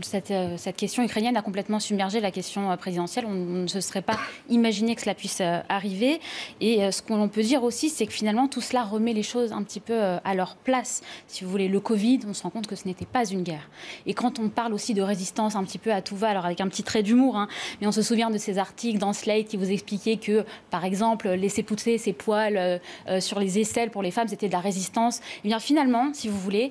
Cette question ukrainienne a complètement submergé la question présidentielle. On ne se serait pas imaginé que cela puisse arriver. Et ce qu'on peut dire aussi, c'est que finalement, tout cela remet les choses un petit peu à leur place. Si vous voulez, le Covid, on se rend compte que ce n'était pas une guerre. Et quand on parle aussi de résistance un petit peu à tout va, alors avec un petit trait d'humour, mais on se souvient de ces articles dans Slate qui vous expliquaient que, par exemple, laisser pousser ses poils sur les aisselles pour les femmes, c'était de la résistance. Et bien finalement, si vous voulez,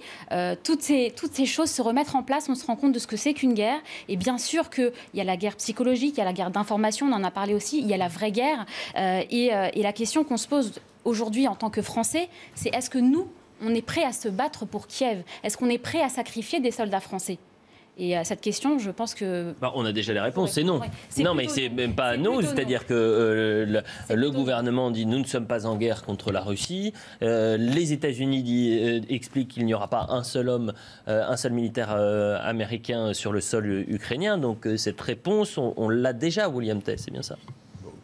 toutes ces choses se remettent en place. On se rend compte de ce que c'est qu'une guerre. Et bien sûr qu'il y a la guerre psychologique, il y a la guerre d'information, on en a parlé aussi, il y a la vraie guerre. Et la question qu'on se pose aujourd'hui en tant que Français, c'est est-ce que nous, on est prêt à se battre pour Kiev? Est-ce qu'on est prêt à sacrifier des soldats français? Et à cette question, je pense que... on a déjà les réponses, c'est non. Non, mais c'est même pas nous, c'est-à-dire que le gouvernement dit nous ne sommes pas en guerre contre la Russie. Les États-Unis expliquent qu'il n'y aura pas un seul homme, un seul militaire américain sur le sol ukrainien. Donc cette réponse, on l'a déjà, William Tay, c'est bien ça?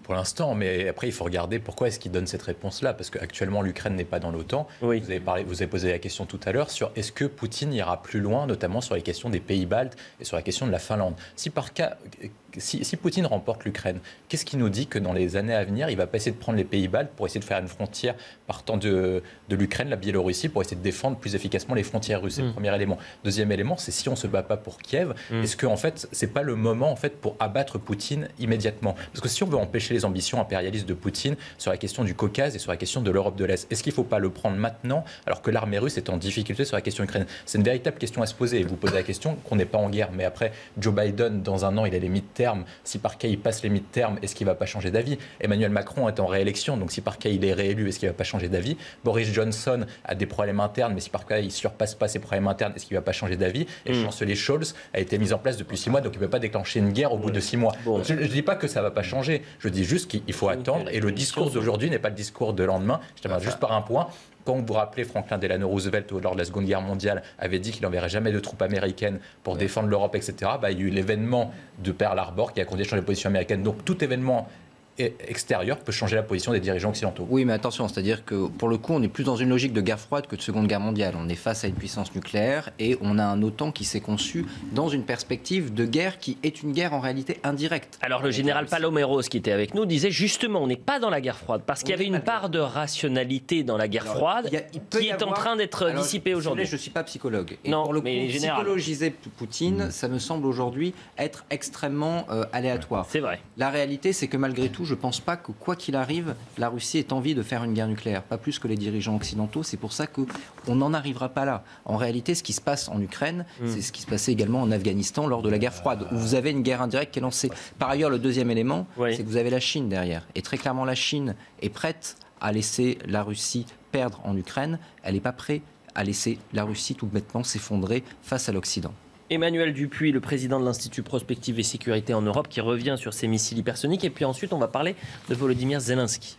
Pour l'instant, mais après il faut regarder pourquoi est-ce qu'il donne cette réponse-là, parce qu'actuellement l'Ukraine n'est pas dans l'OTAN. Oui. Vous avez posé la question tout à l'heure sur est-ce que Poutine ira plus loin, notamment sur les questions des pays baltes et sur la question de la Finlande. Si Poutine remporte l'Ukraine, qu'est-ce qui nous dit que dans les années à venir, il ne va pas essayer de prendre les pays baltes pour essayer de faire une frontière partant de l'Ukraine, la Biélorussie, pour essayer de défendre plus efficacement les frontières russes? C'est le premier élément. Deuxième élément, c'est si on ne se bat pas pour Kiev, est-ce que en fait, ce n'est pas le moment en fait, pour abattre Poutine immédiatement? Parce que si on veut empêcher les ambitions impérialistes de Poutine sur la question du Caucase et sur la question de l'Europe de l'Est, est-ce qu'il ne faut pas le prendre maintenant alors que l'armée russe est en difficulté sur la question ukrainienne? C'est une véritable question à se poser. Et vous posez la question qu'on n'est pas en guerre, mais après, Joe Biden, dans un an, il a les midterms. Si par cas il passe les midterms, est-ce qu'il ne va pas changer d'avis? Emmanuel Macron est en réélection, donc si par cas il est réélu, est-ce qu'il ne va pas changer d'avis? Boris Johnson a des problèmes internes, mais si par cas il ne surpasse pas ses problèmes internes, est-ce qu'il ne va pas changer d'avis? Et le chancelier Scholz a été mis en place depuis 6 mois, donc il ne peut pas déclencher une guerre au bout de 6 mois. Je ne dis pas que ça ne va pas changer, je dis juste qu'il faut attendre, et le discours d'aujourd'hui n'est pas le discours de lendemain. Je termine juste par un point. Quand vous vous rappelez, Franklin Delano Roosevelt, lors de la Seconde Guerre mondiale, avait dit qu'il n'enverrait jamais de troupes américaines pour défendre l'Europe, etc. Il y a eu l'événement de Pearl Harbor qui a conduit à changer la position américaine. Donc tout événement extérieur peut changer la position des dirigeants occidentaux. Oui, mais attention, c'est-à-dire que pour le coup, on est plus dans une logique de guerre froide que de Seconde Guerre mondiale. On est face à une puissance nucléaire et on a un OTAN qui s'est conçu dans une perspective de guerre qui est une guerre en réalité indirecte. Alors le général Paloméros qui était avec nous disait justement on n'est pas dans la guerre froide parce qu'il y avait une part de rationalité dans la guerre froide qui est en train d'être dissipée aujourd'hui. Je ne suis pas psychologue. Et non, pour le coup, mais psychologiser Poutine, ça me semble aujourd'hui être extrêmement aléatoire. C'est vrai. La réalité, c'est que malgré tout, je ne pense pas que, quoi qu'il arrive, la Russie ait envie de faire une guerre nucléaire. Pas plus que les dirigeants occidentaux. C'est pour ça qu'on n'en arrivera pas là. En réalité, ce qui se passe en Ukraine, c'est ce qui se passait également en Afghanistan lors de la guerre froide, où vous avez une guerre indirecte qui est lancée. Par ailleurs, le deuxième élément, c'est que vous avez la Chine derrière. Et très clairement, la Chine est prête à laisser la Russie perdre en Ukraine. Elle n'est pas prête à laisser la Russie tout bêtement s'effondrer face à l'Occident. Emmanuel Dupuis, le président de l'Institut Prospective et Sécurité en Europe, qui revient sur ces missiles hypersoniques. Et puis ensuite, on va parler de Volodymyr Zelensky.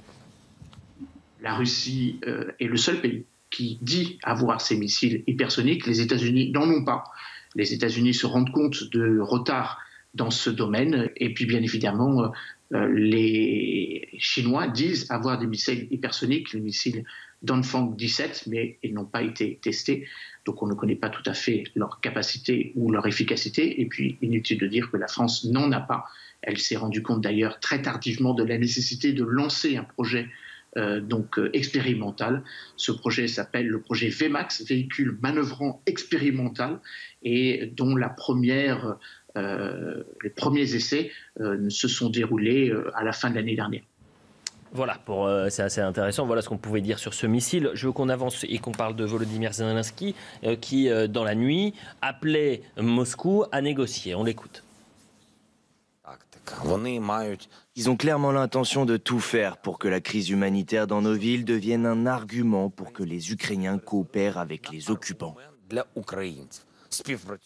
La Russie est le seul pays qui dit avoir ces missiles hypersoniques. Les États-Unis n'en ont pas. Les États-Unis se rendent compte de retard dans ce domaine. Et puis, bien évidemment, les Chinois disent avoir des missiles hypersoniques, les missiles Dongfeng 17, mais ils n'ont pas été testés. Donc on ne connaît pas tout à fait leur capacité ou leur efficacité. Et puis inutile de dire que la France n'en a pas. Elle s'est rendue compte d'ailleurs très tardivement de la nécessité de lancer un projet expérimental. Ce projet s'appelle le projet VMAX, véhicule manœuvrant expérimental, et dont les premiers essais se sont déroulés à la fin de l'année dernière. Voilà, c'est assez intéressant. Voilà ce qu'on pouvait dire sur ce missile. Je veux qu'on avance et qu'on parle de Volodymyr Zelensky qui, dans la nuit, appelait Moscou à négocier. On l'écoute. Ils ont clairement l'intention de tout faire pour que la crise humanitaire dans nos villes devienne un argument pour que les Ukrainiens coopèrent avec les occupants.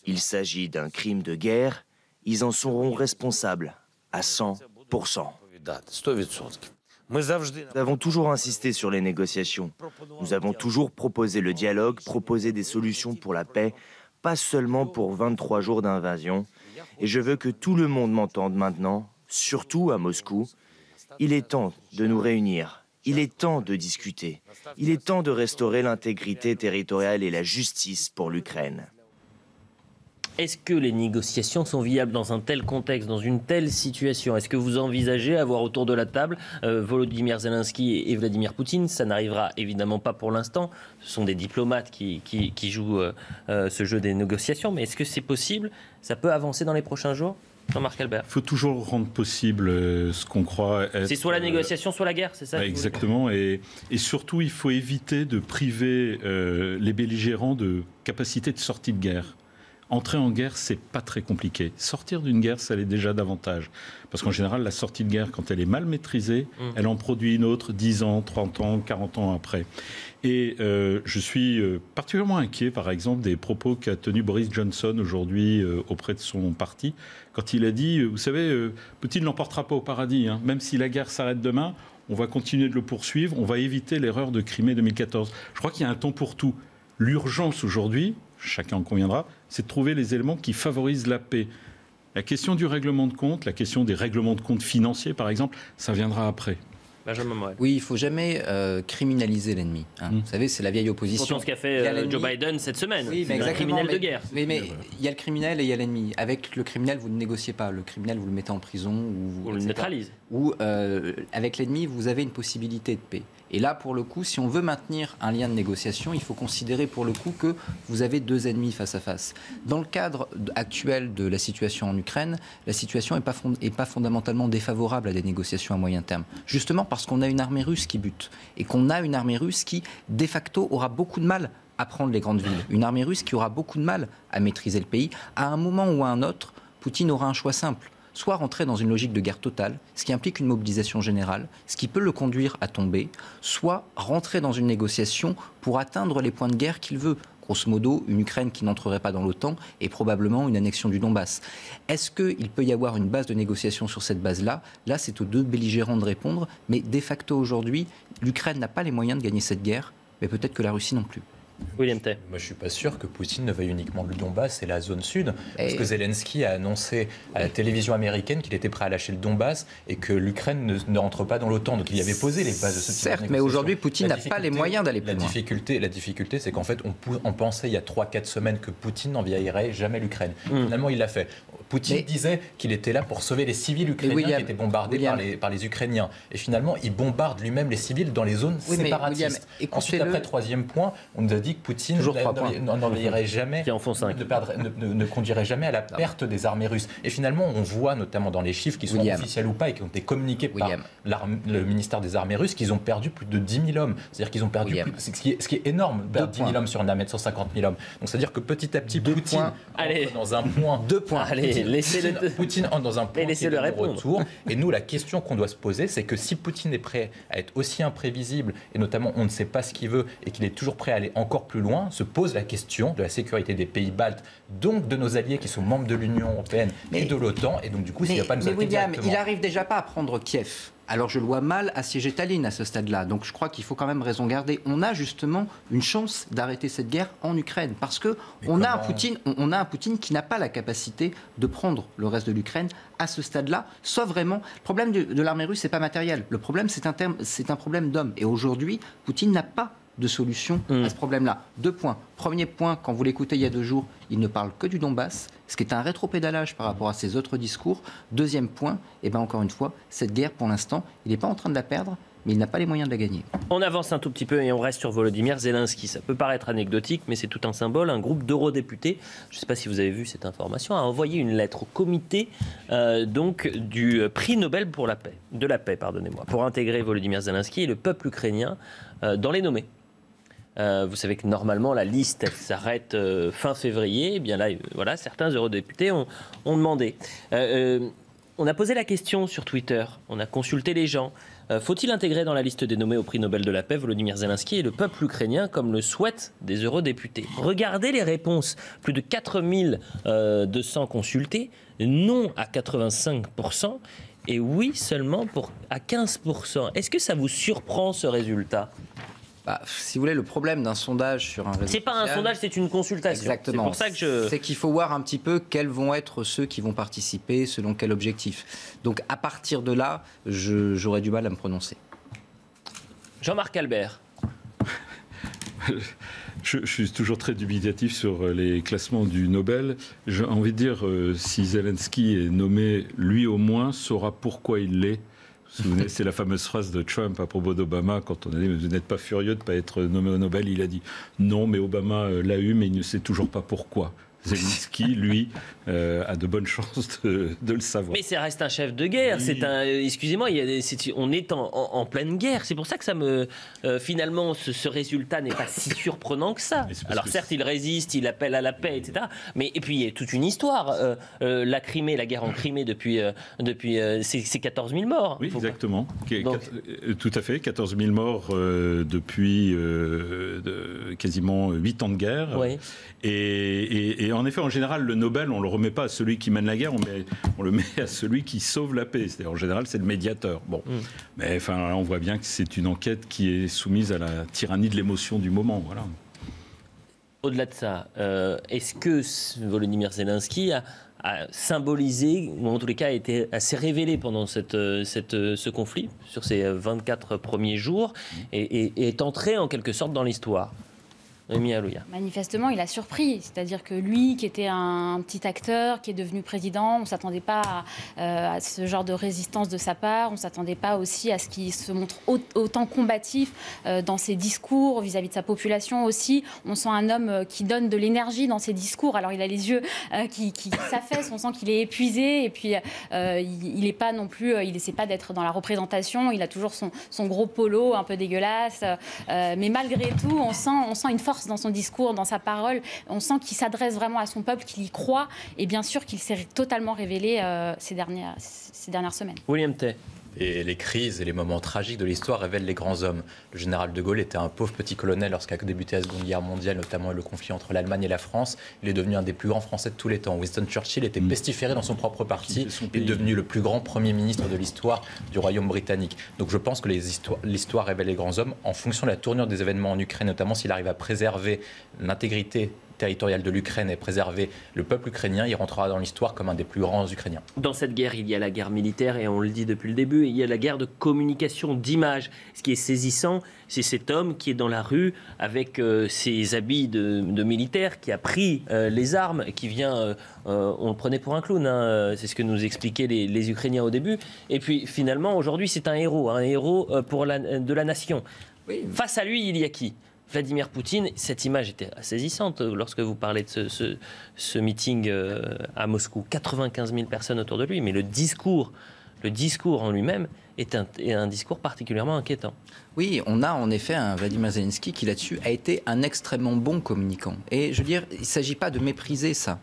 Il s'agit d'un crime de guerre. Ils en seront responsables à 100%. Nous avons toujours insisté sur les négociations. Nous avons toujours proposé le dialogue, proposé des solutions pour la paix, pas seulement pour 23 jours d'invasion. Et je veux que tout le monde m'entende maintenant, surtout à Moscou. Il est temps de nous réunir. Il est temps de discuter. Il est temps de restaurer l'intégrité territoriale et la justice pour l'Ukraine. Est-ce que les négociations sont viables dans un tel contexte, dans une telle situation? Est-ce que vous envisagez avoir autour de la table Volodymyr Zelensky et Vladimir Poutine? Ça n'arrivera évidemment pas pour l'instant. Ce sont des diplomates qui jouent ce jeu des négociations. Mais est-ce que c'est possible? Ça peut avancer dans les prochains jours? Jean-Marc Albert. Il faut toujours rendre possible ce qu'on croit être... C'est soit la négociation, soit la guerre, c'est ça? Exactement. Et surtout, il faut éviter de priver les belligérants de capacité de sortie de guerre. Entrer en guerre, c'est pas très compliqué. Sortir d'une guerre, ça l'est déjà davantage. Parce qu'en général, la sortie de guerre, quand elle est mal maîtrisée, elle en produit une autre 10 ans, 30 ans, 40 ans après. Et je suis particulièrement inquiet, par exemple, des propos qu'a tenus Boris Johnson aujourd'hui auprès de son parti, quand il a dit, vous savez, Poutine ne l'emportera pas au paradis, hein. Même si la guerre s'arrête demain, on va continuer de le poursuivre, on va éviter l'erreur de Crimée 2014. Je crois qu'il y a un temps pour tout. L'urgence aujourd'hui, chacun en conviendra, c'est de trouver les éléments qui favorisent la paix. La question du règlement de compte, la question des règlements de compte financiers, par exemple, ça viendra après. Benjamin Morel. Oui, il ne faut jamais criminaliser l'ennemi. Hein. Vous savez, c'est la vieille opposition. Pourtant, ce qu'a fait Joe Biden cette semaine. Oui, c'est un criminel de guerre. Mais il y a le criminel et il y a l'ennemi. Avec le criminel, vous ne négociez pas. Le criminel, vous le mettez en prison. Ou vous le neutralisez. Ou avec l'ennemi, vous avez une possibilité de paix. Et là, pour le coup, si on veut maintenir un lien de négociation, il faut considérer pour le coup que vous avez deux ennemis face à face. Dans le cadre actuel de la situation en Ukraine, la situation n'est pas fondamentalement défavorable à des négociations à moyen terme. Justement parce qu'on a une armée russe qui bute. Et qu'on a une armée russe qui, de facto, aura beaucoup de mal à prendre les grandes villes. Une armée russe qui aura beaucoup de mal à maîtriser le pays. À un moment ou à un autre, Poutine aura un choix simple. Soit rentrer dans une logique de guerre totale, ce qui implique une mobilisation générale, ce qui peut le conduire à tomber, soit rentrer dans une négociation pour atteindre les points de guerre qu'il veut. Grosso modo, une Ukraine qui n'entrerait pas dans l'OTAN et probablement une annexion du Donbass. Est-ce qu'il peut y avoir une base de négociation sur cette base-là ? Là, c'est aux deux belligérants de répondre, mais de facto aujourd'hui, l'Ukraine n'a pas les moyens de gagner cette guerre, mais peut-être que la Russie non plus. William Tay. Moi, je ne suis pas sûr que Poutine ne veuille uniquement le Donbass et la zone sud, parce que Zelensky a annoncé à la télévision américaine qu'il était prêt à lâcher le Donbass et que l'Ukraine ne rentre pas dans l'OTAN. Donc il y avait posé les bases de ce type de négociation. Certes, mais aujourd'hui, Poutine n'a pas les moyens d'aller plus loin. La difficulté, c'est qu'en fait, on pensait il y a 3-4 semaines que Poutine n'envahirait jamais l'Ukraine. Finalement, il l'a fait. Poutine disait qu'il était là pour sauver les civils ukrainiens qui étaient bombardés par les Ukrainiens. Et finalement, il bombarde lui-même les civils dans les zones séparatistes. Ensuite, après, troisième point, on nous a dit que Poutine n'envahirait jamais, ne conduirait jamais à la perte des armées russes. Et finalement, on voit notamment dans les chiffres qui sont officiels ou pas et qui ont été communiqués par le ministère des armées russes qu'ils ont perdu plus de 10 000 hommes. C'est-à-dire qu'ils ont perdu ce qui est énorme, perdre 10 000 hommes sur une armée de 150 000 hommes. Donc c'est-à-dire que petit à petit, Poutine entre dans un point. Poutine entre dans un point qui est de retour. Et nous, la question qu'on doit se poser, c'est que si Poutine est prêt à être aussi imprévisible, et notamment on ne sait pas ce qu'il veut, et qu'il est toujours prêt à aller encore plus loin, se pose la question de la sécurité des pays baltes, donc de nos alliés qui sont membres de l'Union européenne et de l'OTAN, et donc du coup, s'il ne va pas nous attaquer directement. Il n'arrive déjà pas à prendre Kiev. Alors je le vois mal assiéger Tallinn à ce stade-là. Donc je crois qu'il faut quand même raison garder. On a justement une chance d'arrêter cette guerre en Ukraine. Parce qu'on a un Poutine qui n'a pas la capacité de prendre le reste de l'Ukraine à ce stade-là. Sauf vraiment, le problème de l'armée russe, ce n'est pas matériel. Le problème, c'est un problème d'homme. Et aujourd'hui, Poutine n'a pas de solution à ce problème-là. 2 points. Premier point, quand vous l'écoutez il y a 2 jours, il ne parle que du Donbass, ce qui est un rétropédalage par rapport à ses autres discours. Deuxième point, et bien encore une fois, cette guerre, pour l'instant, il n'est pas en train de la perdre, mais il n'a pas les moyens de la gagner. On avance un tout petit peu et on reste sur Volodymyr Zelensky. Ça peut paraître anecdotique, mais c'est tout un symbole. Un groupe d'eurodéputés, je ne sais pas si vous avez vu cette information, a envoyé une lettre au comité donc du prix Nobel pour la paix, pour intégrer Volodymyr Zelensky et le peuple ukrainien dans les nommés. Vous savez que normalement la liste elle s'arrête fin février. Et bien là, voilà, certains eurodéputés ont demandé. On a posé la question sur Twitter, on a consulté les gens. Faut-il intégrer dans la liste des nommés au prix Nobel de la paix Volodymyr Zelensky et le peuple ukrainien comme le souhaitent des eurodéputés? Regardez les réponses. Plus de 4200 consultés, non à 85% et oui seulement à 15%. Est-ce que ça vous surprend ce résultat? Si vous voulez, le problème d'un sondage sur un réseau social... C'est pas un sondage, c'est une consultation. Exactement. C'est pour ça que c'est qu'il faut voir un petit peu quels vont être ceux qui vont participer, selon quel objectif. Donc à partir de là, j'aurais du mal à me prononcer. Jean-Marc Albert. Je suis toujours très dubitatif sur les classements du Nobel. J'ai envie de dire, si Zelensky est nommé, lui au moins saura pourquoi il l'est. Vous vous souvenez, c'est la fameuse phrase de Trump à propos d'Obama, quand on a dit « Vous n'êtes pas furieux de ne pas être nommé au Nobel ». Il a dit « Non, mais Obama l'a eu, mais il ne sait toujours pas pourquoi ». Zelensky, lui, a de bonnes chances de le savoir. Mais ça reste un chef de guerre. Oui. Excusez-moi, on est en pleine guerre. C'est pour ça que ça me... finalement, ce résultat n'est pas si surprenant que ça. Alors certes, il résiste, il appelle à la paix, etc. Mais et puis, il y a toute une histoire. La Crimée, la guerre en Crimée, depuis c'est 14 000 morts. Oui, exactement. Tout à fait. 14 000 morts depuis quasiment 8 ans de guerre. Oui. Et en effet, en général, le Nobel, on ne le remet pas à celui qui mène la guerre, on le met à celui qui sauve la paix. C'est-à-dire, en général, c'est le médiateur. Bon. Mais enfin, là, on voit bien que c'est une enquête qui est soumise à la tyrannie de l'émotion du moment. Voilà. Au-delà de ça, est-ce que Volodymyr Zelensky a symbolisé, ou en tous les cas a été assez révélé pendant ce conflit, sur ces 24 premiers jours, et est entré en quelque sorte dans l'histoire? Manifestement, il a surpris. C'est-à-dire que lui, qui était un petit acteur, qui est devenu président, on ne s'attendait pas à ce genre de résistance de sa part. On ne s'attendait pas aussi à ce qu'il se montre autant combatif dans ses discours vis-à-vis de sa population aussi. On sent un homme qui donne de l'énergie dans ses discours. Alors, il a les yeux qui s'affaissent. On sent qu'il est épuisé. Et puis, il n'est pas non plus... il n'essaie pas d'être dans la représentation. Il a toujours son gros polo un peu dégueulasse. Mais malgré tout, on sent une force dans son discours, dans sa parole. On sent qu'il s'adresse vraiment à son peuple, qu'il y croit. Et bien sûr qu'il s'est totalement révélé ces dernières semaines. William Tay. Et les crises et les moments tragiques de l'histoire révèlent les grands hommes. Le général de Gaulle était un pauvre petit colonel lorsqu'a débuté la Seconde Guerre mondiale, notamment le conflit entre l'Allemagne et la France. Il est devenu un des plus grands Français de tous les temps. Winston Churchill était pestiféré dans son propre parti. Il est devenu le plus grand Premier ministre de l'histoire du Royaume britannique. Donc je pense que l'histoire révèle les grands hommes en fonction de la tournure des événements en Ukraine, notamment s'il arrive à préserver l'intégrité territoriale de l'Ukraine et préserver le peuple ukrainien, il rentrera dans l'histoire comme un des plus grands Ukrainiens. Dans cette guerre, il y a la guerre militaire, et on le dit depuis le début, il y a la guerre de communication, d'image. Ce qui est saisissant, c'est cet homme qui est dans la rue avec ses habits de militaire, qui a pris les armes, qui vient... on le prenait pour un clown, hein, c'est ce que nous expliquaient les Ukrainiens au début. Et puis finalement, aujourd'hui, c'est un héros de la nation. Oui. Face à lui, il y a qui ? Vladimir Poutine. Cette image était saisissante lorsque vous parlez de ce meeting à Moscou. 95 000 personnes autour de lui, mais le discours en lui-même est un discours particulièrement inquiétant. Oui, on a en effet un Vladimir Zelensky qui là-dessus a été un extrêmement bon communicant. Et je veux dire, il ne s'agit pas de mépriser ça.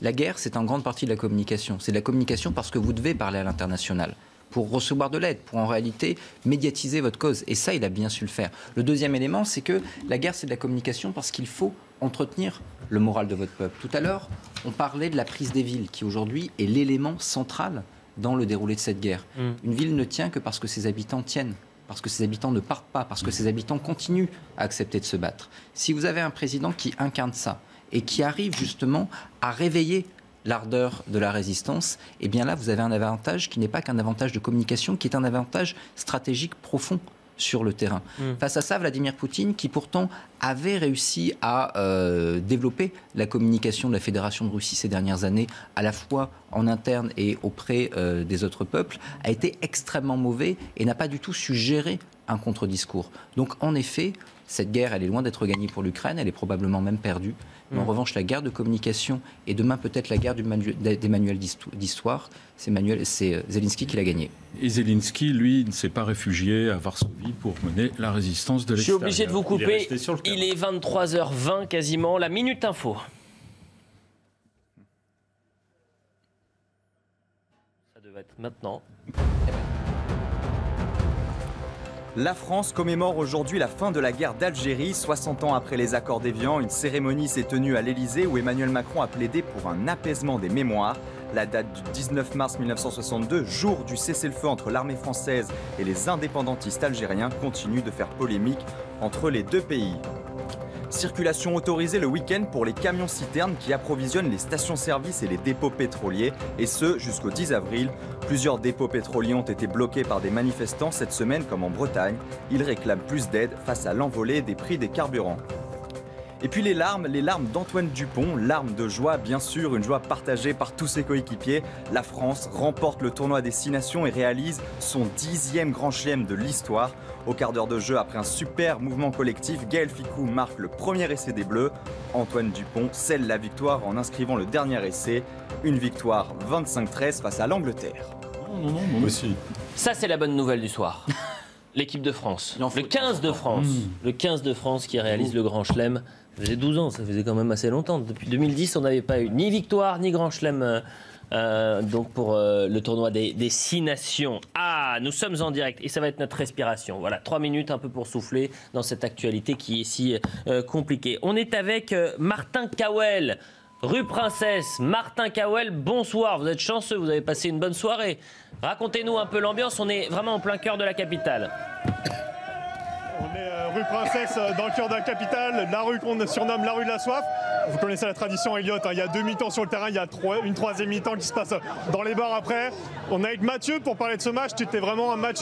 La guerre, c'est en grande partie de la communication. C'est de la communication parce que vous devez parler à l'international, pour recevoir de l'aide, pour en réalité médiatiser votre cause. Et ça, il a bien su le faire. Le deuxième élément, c'est que la guerre, c'est de la communication parce qu'il faut entretenir le moral de votre peuple. Tout à l'heure, on parlait de la prise des villes, qui aujourd'hui est l'élément central dans le déroulé de cette guerre. Une ville ne tient que parce que ses habitants tiennent, parce que ses habitants ne partent pas, parce que ses habitants continuent à accepter de se battre. Si vous avez un président qui incarne ça et qui arrive justement à réveiller l'ardeur de la résistance, eh bien là, vous avez un avantage qui n'est pas qu'un avantage de communication, qui est un avantage stratégique profond sur le terrain. Face à ça, Vladimir Poutine, qui pourtant avait réussi à développer la communication de la Fédération de Russie ces dernières années, à la fois en interne et auprès des autres peuples, a été extrêmement mauvais et n'a pas du tout su gérer un contre-discours. Donc en effet, cette guerre, elle est loin d'être gagnée pour l'Ukraine, elle est probablement même perdue. Mais en revanche, la guerre de communication et demain peut-être la guerre des manuels d'histoire, c'est Zelensky qui l'a gagnée. Et Zelensky, lui, ne s'est pas réfugié à Varsovie pour mener la résistance de l'extérieur. Je suis obligé de vous couper. Il est 23h20 quasiment, la Minute Info. Ça devait être maintenant. La France commémore aujourd'hui la fin de la guerre d'Algérie. 60 ans après les accords d'Évian, une cérémonie s'est tenue à l'Élysée où Emmanuel Macron a plaidé pour un apaisement des mémoires. La date du 19 mars 1962, jour du cessez-le-feu entre l'armée française et les indépendantistes algériens, continue de faire polémique entre les deux pays. Circulation autorisée le week-end pour les camions-citernes qui approvisionnent les stations-service et les dépôts pétroliers, et ce jusqu'au 10 avril. Plusieurs dépôts pétroliers ont été bloqués par des manifestants cette semaine comme en Bretagne. Ils réclament plus d'aide face à l'envolée des prix des carburants. Et puis les larmes d'Antoine Dupont, larmes de joie bien sûr, une joie partagée par tous ses coéquipiers. La France remporte le tournoi des 6 nations et réalise son 10e grand chelem de l'histoire. Au quart d'heure de jeu, après un super mouvement collectif, Gaël Fickou marque le premier essai des Bleus. Antoine Dupont scelle la victoire en inscrivant le dernier essai. Une victoire 25-13 face à l'Angleterre. Non, moi aussi. Ça, c'est la bonne nouvelle du soir. L'équipe de France, le 15 de France, le 15 de France qui réalise le Grand Chelem. Ça faisait 12 ans, ça faisait quand même assez longtemps. Depuis 2010, on n'avait pas eu ni victoire, ni Grand Chelem donc pour le tournoi des 6 nations. Ah, nous sommes en direct et ça va être notre respiration. Voilà, 3 minutes un peu pour souffler dans cette actualité qui est si compliquée. On est avec Martin Cahouel, rue Princesse. Martin Cahouel, bonsoir, vous êtes chanceux, vous avez passé une bonne soirée. Racontez-nous un peu l'ambiance, on est vraiment en plein cœur de la capitale. On est rue Princesse, dans le cœur de la capitale, la rue qu'on surnomme la rue de la soif. Vous connaissez la tradition, Elliot, hein, il y a 2 mi-temps sur le terrain, il y a une 3e mi-temps qui se passe dans les bars après. On est avec Mathieu pour parler de ce match, c'était vraiment un match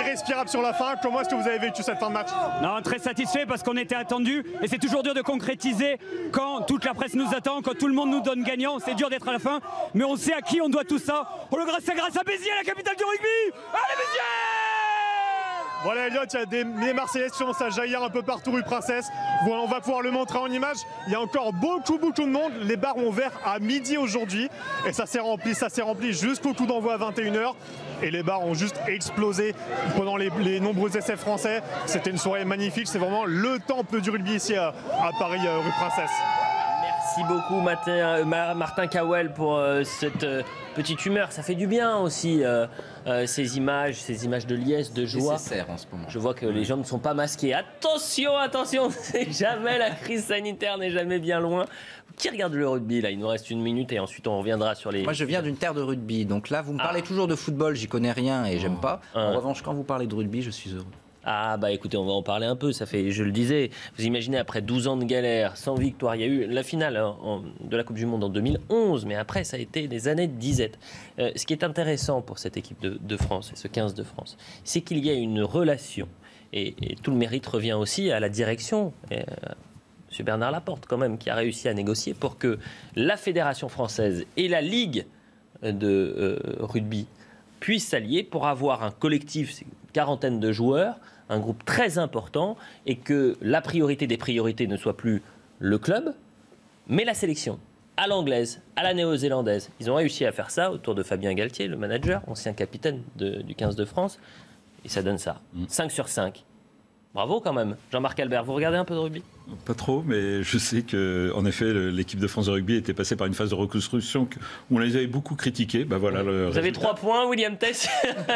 irrespirable sur la fin. Comment est-ce que vous avez vécu cette fin de match? Non, très satisfait parce qu'on était attendu et c'est toujours dur de concrétiser quand toute la presse nous attend, quand tout le monde nous donne gagnant, c'est dur d'être à la fin, mais on sait à qui on doit tout ça. On le grâce à Béziers, la capitale du rugby. Allez Béziers! Voilà Elliot, il y a des Marseillais qui commencent à jaillir un peu partout rue Princesse. Voilà, on va pouvoir le montrer en image. Il y a encore beaucoup de monde. Les bars ont ouvert à midi aujourd'hui et ça s'est rempli jusqu'au coup d'envoi à 21h. Et les bars ont juste explosé pendant les nombreux essais français. C'était une soirée magnifique, c'est vraiment le temple du rugby ici à Paris, rue Princesse. Merci beaucoup Martin Cahouel pour cette petite humeur. Ça fait du bien aussi ces images de liesse, de joie. Nécessaire en ce moment. Je vois que les gens ne sont pas masqués. Attention, c'est jamais la crise sanitaire n'est jamais bien loin. Qui regarde le rugby là? Il nous reste 1 minute et ensuite on reviendra sur les... Moi je viens d'une terre de rugby, donc là vous me parlez toujours de football, j'y connais rien et j'aime pas. En revanche quand vous parlez de rugby, je suis heureux. Ah bah écoutez, on va en parler un peu, ça fait, je le disais, vous imaginez après 12 ans de galère, sans victoire, il y a eu la finale de la Coupe du Monde en 2011, mais après ça a été des années de disette. Ce qui est intéressant pour cette équipe de France et ce 15 de France, c'est qu'il y a une relation, et tout le mérite revient aussi à la direction, M. Bernard Laporte quand même, qui a réussi à négocier pour que la Fédération française et la Ligue de rugby puissent s'allier pour avoir un collectif, c'est une quarantaine de joueurs, un groupe très important, et que la priorité des priorités ne soit plus le club, mais la sélection, à l'anglaise, à la néo-zélandaise. Ils ont réussi à faire ça autour de Fabien Galtier, le manager, ancien capitaine du 15 de France, et ça donne ça. 5 sur 5. Bravo quand même. Jean-Marc Albert, vous regardez un peu de rugby? Pas trop, mais je sais qu'en effet, l'équipe de France de rugby était passée par une phase de reconstruction où on les avait beaucoup critiqués. Bah voilà, vous avez 3 points, William Tess.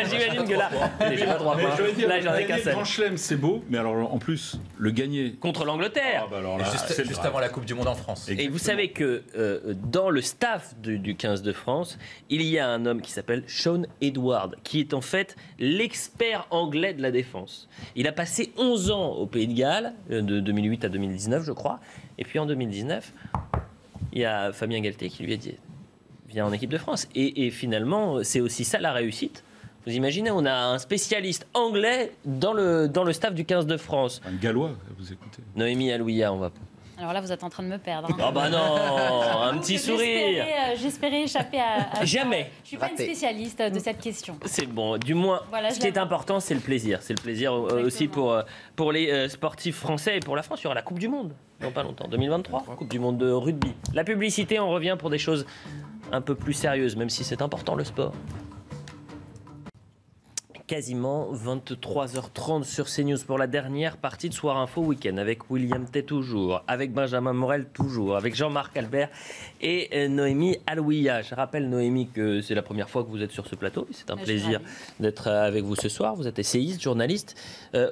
J'imagine que là, j'ai pas 3 points. Là, j'en ai qu'un seul. Le Grand Chelem, c'est beau, mais alors en plus, le gagner contre l'Angleterre. Ah bah alors là, juste avant la Coupe du Monde en France. Et vous savez que dans le staff du 15 de France, il y a un homme qui s'appelle Sean Edward, qui est en fait l'expert anglais de la défense. Il a passé 11 ans au Pays de Galles, de 2008 à 2019, je crois. Et puis en 2019, il y a Fabien Galtier qui lui a dit viens en équipe de France. Et finalement, c'est aussi ça la réussite. Vous imaginez, on a un spécialiste anglais dans le staff du 15 de France. Un Gallois, vous écoutez. Noémie Alouia, on va... Alors là, vous êtes en train de me perdre. Oh bah non, un petit sourire. J'espérais échapper à Jamais. Je suis pas une spécialiste de cette question. C'est bon, du moins, voilà, ce qui est important, c'est le plaisir. C'est le plaisir aussi pour les sportifs français et pour la France. Il y aura la Coupe du Monde dans pas longtemps, 2023, Coupe du Monde de rugby. La publicité, on revient pour des choses un peu plus sérieuses, même si c'est important le sport. Quasiment 23h30 sur CNews pour la dernière partie de Soir Info Week-end avec William Tay toujours, avec Benjamin Morel toujours, avec Jean-Marc Albert et Noémie Alouia. Je rappelle Noémie que c'est la première fois que vous êtes sur ce plateau et c'est un plaisir d'être avec vous ce soir. Vous êtes essayiste, journaliste,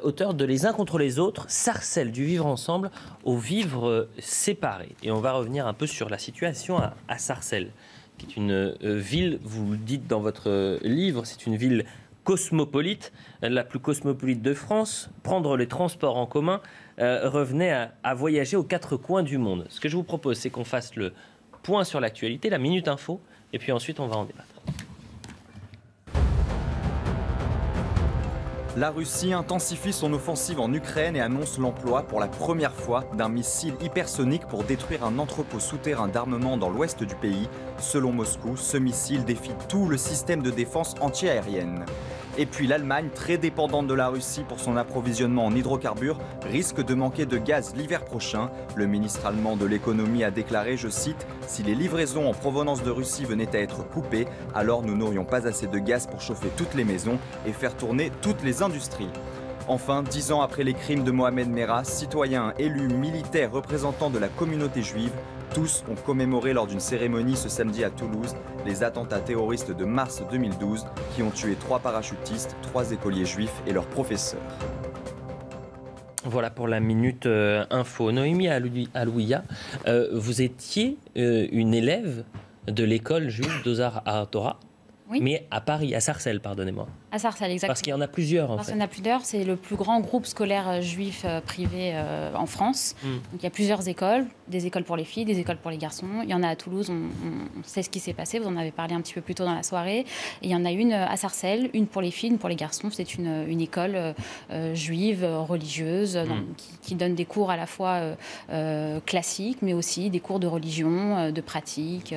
auteur de Les uns contre les autres, Sarcelles du vivre ensemble au vivre séparé. Et on va revenir un peu sur la situation à Sarcelles, qui est une ville, vous le dites dans votre livre, c'est une ville cosmopolite, la plus cosmopolite de France. Prendre les transports en commun revenait à voyager aux 4 coins du monde. Ce que je vous propose, c'est qu'on fasse le point sur l'actualité, la Minute Info, et puis ensuite on va en débattre. La Russie intensifie son offensive en Ukraine et annonce l'emploi pour la première fois d'un missile hypersonique pour détruire un entrepôt souterrain d'armement dans l'ouest du pays. Selon Moscou, ce missile défie tout le système de défense antiaérienne. Et puis l'Allemagne, très dépendante de la Russie pour son approvisionnement en hydrocarbures, risque de manquer de gaz l'hiver prochain. Le ministre allemand de l'économie a déclaré, je cite, « Si les livraisons en provenance de Russie venaient à être coupées, alors nous n'aurions pas assez de gaz pour chauffer toutes les maisons et faire tourner toutes les industries. » Enfin, 10 ans après les crimes de Mohamed Merah, citoyens, élus, militaires, représentants de la communauté juive, tous ont commémoré lors d'une cérémonie ce samedi à Toulouse les attentats terroristes de mars 2012 qui ont tué 3 parachutistes, 3 écoliers juifs et leurs professeurs. Voilà pour la Minute Info. Noémie Alouia, vous étiez une élève de l'école juive d'Ozar HaTorah, oui. Mais à Paris, à Sarcelles, pardonnez-moi. À Sarcelles, exactement. Parce qu'il y en a plusieurs, en fait. Il y en a plusieurs. C'est le plus grand groupe scolaire juif privé en France. Donc, il y a plusieurs écoles, des écoles pour les filles, des écoles pour les garçons. Il y en a à Toulouse, on sait ce qui s'est passé. Vous en avez parlé un petit peu plus tôt dans la soirée. Et il y en a une à Sarcelles, une pour les filles, une pour les garçons. C'est une école juive, religieuse, qui donne des cours à la fois classiques, mais aussi des cours de religion, de pratique,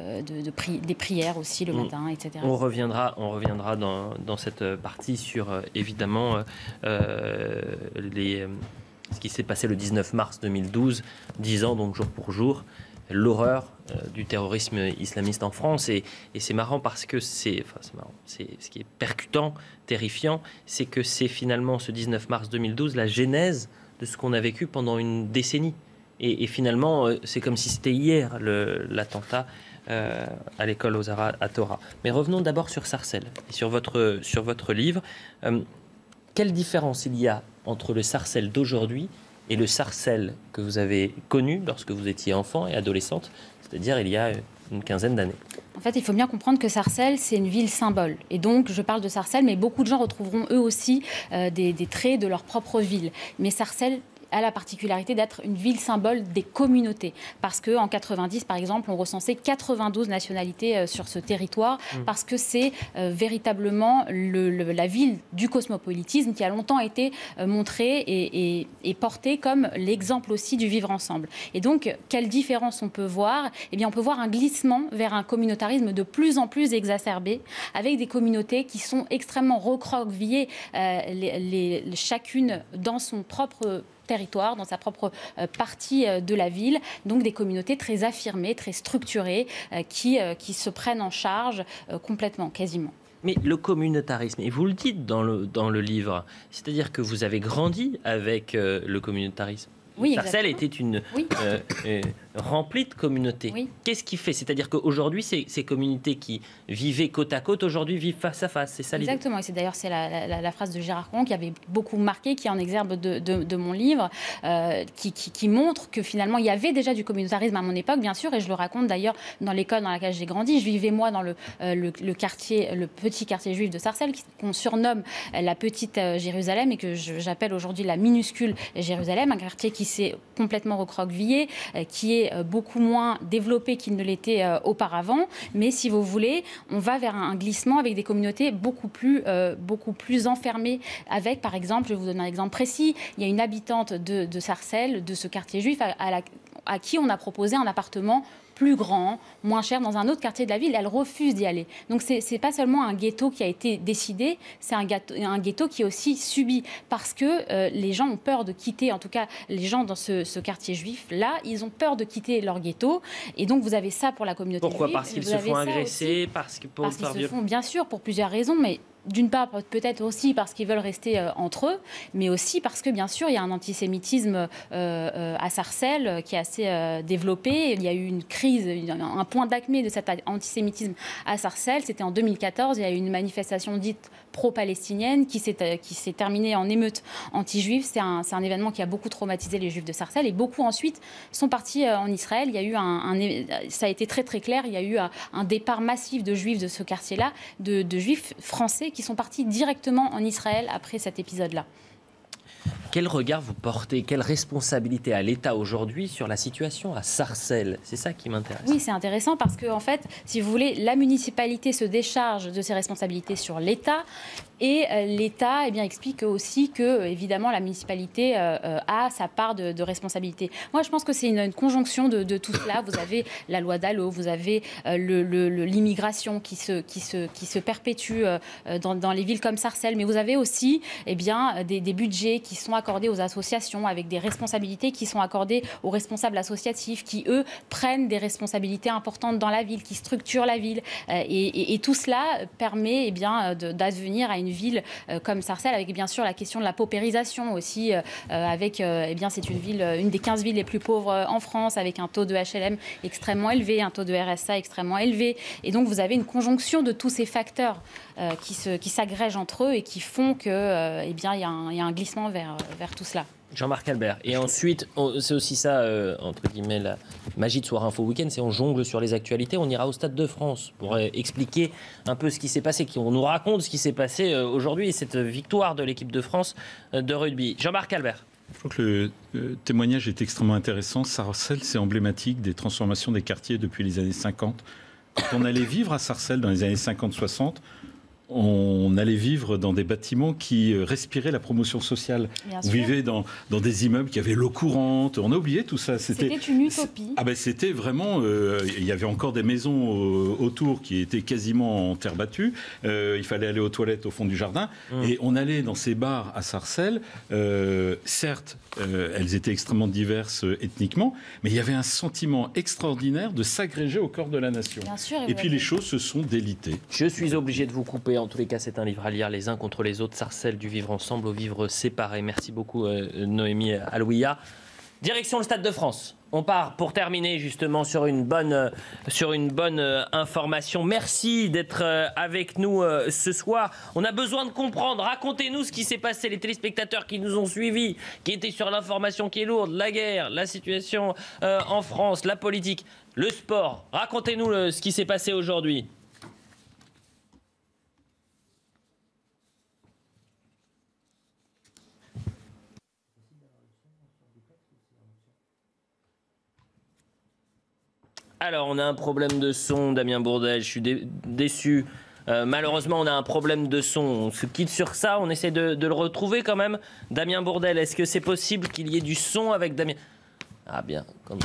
des prières aussi le matin, etc. On reviendra dans cette partie sur, évidemment, ce qui s'est passé le 19 mars 2012, 10 ans, donc jour pour jour, l'horreur du terrorisme islamiste en France. Et c'est marrant parce que ce qui est percutant, terrifiant, c'est que c'est finalement ce 19 mars 2012 la genèse de ce qu'on a vécu pendant une décennie. Et finalement, c'est comme si c'était hier l'attentat à l'école Ozar HaTorah. Mais revenons d'abord sur Sarcelles et sur votre livre. Quelle différence il y a entre le Sarcelles d'aujourd'hui et le Sarcelles que vous avez connu lorsque vous étiez enfant et adolescente, c'est-à-dire il y a une quinzaine d'années? En fait, il faut bien comprendre que Sarcelles, c'est une ville symbole. Et donc, je parle de Sarcelles, mais beaucoup de gens retrouveront eux aussi des traits de leur propre ville. Mais Sarcelles a la particularité d'être une ville symbole des communautés. Parce qu'en 90, par exemple, on recensait 92 nationalités sur ce territoire, parce que c'est véritablement la ville du cosmopolitisme qui a longtemps été montrée et portée comme l'exemple aussi du vivre ensemble. Et donc, quelle différence on peut voir? Eh bien, on peut voir un glissement vers un communautarisme de plus en plus exacerbé, avec des communautés qui sont extrêmement recroquevillées, chacune dans son propre territoire, dans sa propre partie de la ville, donc des communautés très affirmées, très structurées, qui se prennent en charge complètement, quasiment. Mais le communautarisme, et vous le dites dans le livre, c'est-à-dire que vous avez grandi avec le communautarisme. Oui, Sarcelles était remplie de communautés. Oui. Qu'est-ce qui fait? C'est-à-dire qu'aujourd'hui, ces communautés qui vivaient côte à côte, aujourd'hui vivent face à face. C'est ça l'idée? Exactement. Et c'est d'ailleurs la phrase de Gérard Collomb qui avait beaucoup marqué, qui est en exergue de mon livre, qui montre que finalement, il y avait déjà du communautarisme à mon époque, bien sûr, et je le raconte d'ailleurs dans l'école dans laquelle j'ai grandi. Je vivais, moi, dans le petit quartier juif de Sarcelles, qu'on surnomme la petite Jérusalem, et que j'appelle aujourd'hui la minuscule Jérusalem, un quartier qui s'est complètement recroquevillé, qui est beaucoup moins développé qu'il ne l'était auparavant. Mais si vous voulez, on va vers un glissement avec des communautés beaucoup plus enfermées. Avec, par exemple, je vais vous donner un exemple précis, il y a une habitante de Sarcelles, de ce quartier juif, à qui on a proposé un appartement plus grand, moins cher, dans un autre quartier de la ville. Elle refuse d'y aller. Donc, c'est pas seulement un ghetto qui a été décidé, c'est un ghetto qui est aussi subi, parce que les gens ont peur de quitter, en tout cas, les gens dans ce quartier juif-là, ils ont peur de quitter leur ghetto. Et donc, vous avez ça pour la communauté juive. Pourquoi? Parce qu'ils se font agresser, parce qu'ils se font, bien sûr, pour plusieurs raisons, mais d'une part, peut-être aussi parce qu'ils veulent rester entre eux, mais aussi parce que, bien sûr, il y a un antisémitisme à Sarcelles qui est assez développé. Il y a eu une crise, un point d'acmé de cet antisémitisme à Sarcelles. C'était en 2014. Il y a eu une manifestation dite pro-palestinienne qui s'est terminée en émeute anti-juive. C'est un événement qui a beaucoup traumatisé les juifs de Sarcelles, et beaucoup ensuite sont partis en Israël. Il y a eu ça a été très très clair, il y a eu un départ massif de juifs de ce quartier-là, de juifs français qui sont partis directement en Israël après cet épisode-là. Quel regard vous portez, quelle responsabilité a l'État aujourd'hui sur la situation à Sarcelles? C'est ça qui m'intéresse. Oui, c'est intéressant parce que, en fait, si vous voulez, la municipalité se décharge de ses responsabilités sur l'État. Et l'État explique aussi que, évidemment, la municipalité a sa part de responsabilité. Moi, je pense que c'est une conjonction de tout cela. Vous avez la loi Dallot, vous avez l'immigration qui se perpétue dans les villes comme Sarcelles. Mais vous avez aussi des budgets qui sont accordés aux associations avec des responsabilités qui sont accordées aux responsables associatifs qui, eux, prennent des responsabilités importantes dans la ville, qui structurent la ville. Et tout cela permet d'advenir à une ville comme Sarcelles, avec bien sûr la question de la paupérisation aussi, c'est une des 15 villes les plus pauvres en France, avec un taux de HLM extrêmement élevé, un taux de RSA extrêmement élevé. Et donc vous avez une conjonction de tous ces facteurs qui s'agrègent entre eux et qui font qu'il y a un glissement vers tout cela. Jean-Marc Albert. Et ensuite, c'est aussi ça, entre guillemets, la magie de Soir Info Week-end, c'est on jongle sur les actualités. On ira au Stade de France pour expliquer un peu ce qui s'est passé, qu'on nous raconte ce qui s'est passé aujourd'hui et cette victoire de l'équipe de France de rugby. Jean-Marc Albert. Je crois que le témoignage est extrêmement intéressant. Sarcelles, c'est emblématique des transformations des quartiers depuis les années 50. Quand on allait vivre à Sarcelles dans les années 50-60, on allait vivre dans des bâtiments qui respiraient la promotion sociale. On vivait dans des immeubles qui avaient l'eau courante. On a oublié tout ça. C'était une utopie. C'était vraiment... il y avait encore des maisons autour qui étaient quasiment en terre battue. Il fallait aller aux toilettes au fond du jardin. Et on allait dans ces bars à Sarcelles. Certes, elles étaient extrêmement diverses ethniquement, mais il y avait un sentiment extraordinaire de s'agréger au cœur de la nation. Bien sûr, et puis les choses se sont délitées. Je suis obligé de vous couper. En tous les cas, c'est un livre à lire, Les uns contre les autres, Sarcelles, du vivre ensemble au vivre séparé. Merci beaucoup, Noémie Alouia. Direction le Stade de France. On part pour terminer justement sur une bonne information. Merci d'être avec nous ce soir. On a besoin de comprendre. Racontez-nous ce qui s'est passé. Les téléspectateurs qui nous ont suivis, qui étaient sur l'information qui est lourde, la guerre, la situation en France, la politique, le sport. Racontez-nous ce qui s'est passé aujourd'hui. Alors, on a un problème de son, Damien Bourdelle, je suis déçu. Malheureusement, on a un problème de son. On se quitte sur ça, on essaie de le retrouver quand même. Damien Bourdelle, est-ce que c'est possible qu'il y ait du son avec Damien? Ah bien, comme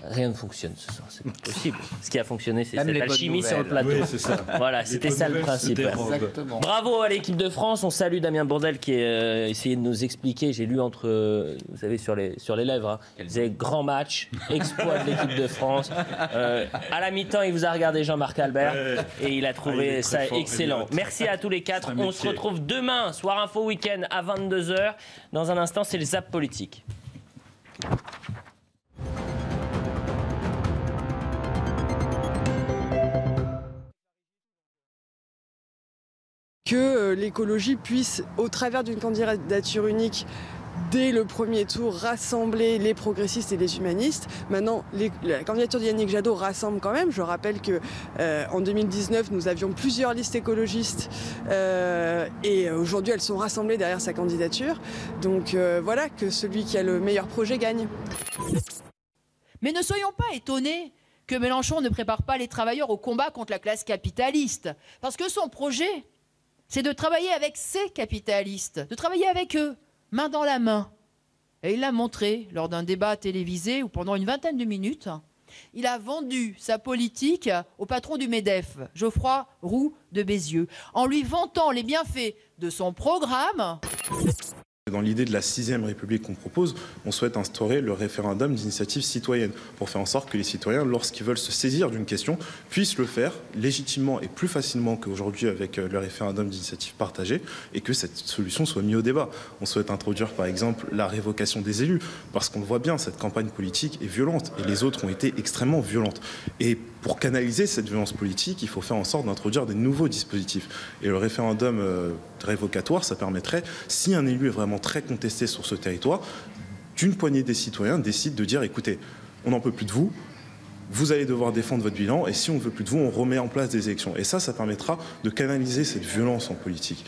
rien ne fonctionne ce soir, c'est pas possible. Ce qui a fonctionné, c'est cette alchimie sur le plateau. Oui, c'est ça. Voilà, c'était ça le principe. Exactement. Bravo à l'équipe de France, on salue Damien Bourdelle qui a essayé de nous expliquer, j'ai lu vous savez, sur les lèvres, hein. Il disait grand match, exploit de l'équipe de France. À la mi-temps, il vous a regardé Jean-Marc Albert et il a trouvé ça excellent. Merci à tous les quatre, on se retrouve demain, Soir Info Week-end à 22h. Dans un instant, c'est le Zap Politique. Que l'écologie puisse, au travers d'une candidature unique, dès le premier tour, rassembler les progressistes et les humanistes. Maintenant, la candidature de Yannick Jadot rassemble quand même. Je rappelle qu'en 2019, nous avions plusieurs listes écologistes et aujourd'hui, elles sont rassemblées derrière sa candidature. Donc voilà, que celui qui a le meilleur projet gagne. Mais ne soyons pas étonnés que Mélenchon ne prépare pas les travailleurs au combat contre la classe capitaliste. Parce que son projet, c'est de travailler avec ces capitalistes, de travailler avec eux, main dans la main. Et il l'a montré lors d'un débat télévisé où pendant une vingtaine de minutes, il a vendu sa politique au patron du MEDEF, Geoffroy Roux de Bézieux, en lui vantant les bienfaits de son programme. Dans l'idée de la 6e République qu'on propose, on souhaite instaurer le référendum d'initiative citoyenne pour faire en sorte que les citoyens, lorsqu'ils veulent se saisir d'une question, puissent le faire légitimement et plus facilement qu'aujourd'hui avec le référendum d'initiative partagée et que cette solution soit mise au débat. On souhaite introduire par exemple la révocation des élus parce qu'on le voit bien, cette campagne politique est violente et les autres ont été extrêmement violentes. Et pour canaliser cette violence politique, il faut faire en sorte d'introduire des nouveaux dispositifs. Et le référendum révocatoire, ça permettrait, si un élu est vraiment très contesté sur ce territoire, qu'une poignée des citoyens décide de dire, écoutez, on n'en peut plus de vous, vous allez devoir défendre votre bilan, et si on ne veut plus de vous, on remet en place des élections. Et ça permettra de canaliser cette violence en politique.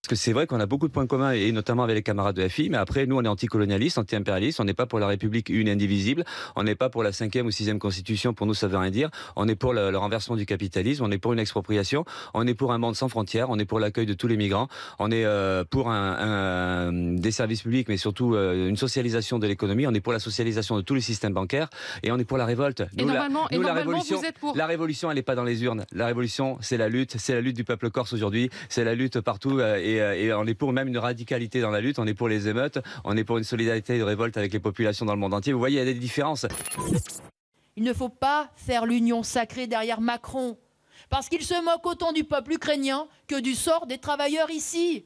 que c'est vrai qu'on a beaucoup de points communs, et notamment avec les camarades de FI, mais après, nous, on est anticolonialistes, anti-impérialistes, on n'est pas pour la République une et indivisible, on n'est pas pour la 5e ou 6e constitution, pour nous, ça veut rien dire, on est pour le renversement du capitalisme, on est pour une expropriation, on est pour un monde sans frontières, on est pour l'accueil de tous les migrants, on est pour des services publics, mais surtout une socialisation de l'économie, on est pour la socialisation de tous les systèmes bancaires, et on est pour la révolte. Et normalement, vous êtes pour... La révolution, elle n'est pas dans les urnes. La révolution, c'est la lutte du peuple corse aujourd'hui, c'est la lutte partout, et on est pour même une radicalité dans la lutte, on est pour les émeutes, on est pour une solidarité de révolte avec les populations dans le monde entier. Vous voyez, il y a des différences. Il ne faut pas faire l'union sacrée derrière Macron, parce qu'il se moque autant du peuple ukrainien que du sort des travailleurs ici.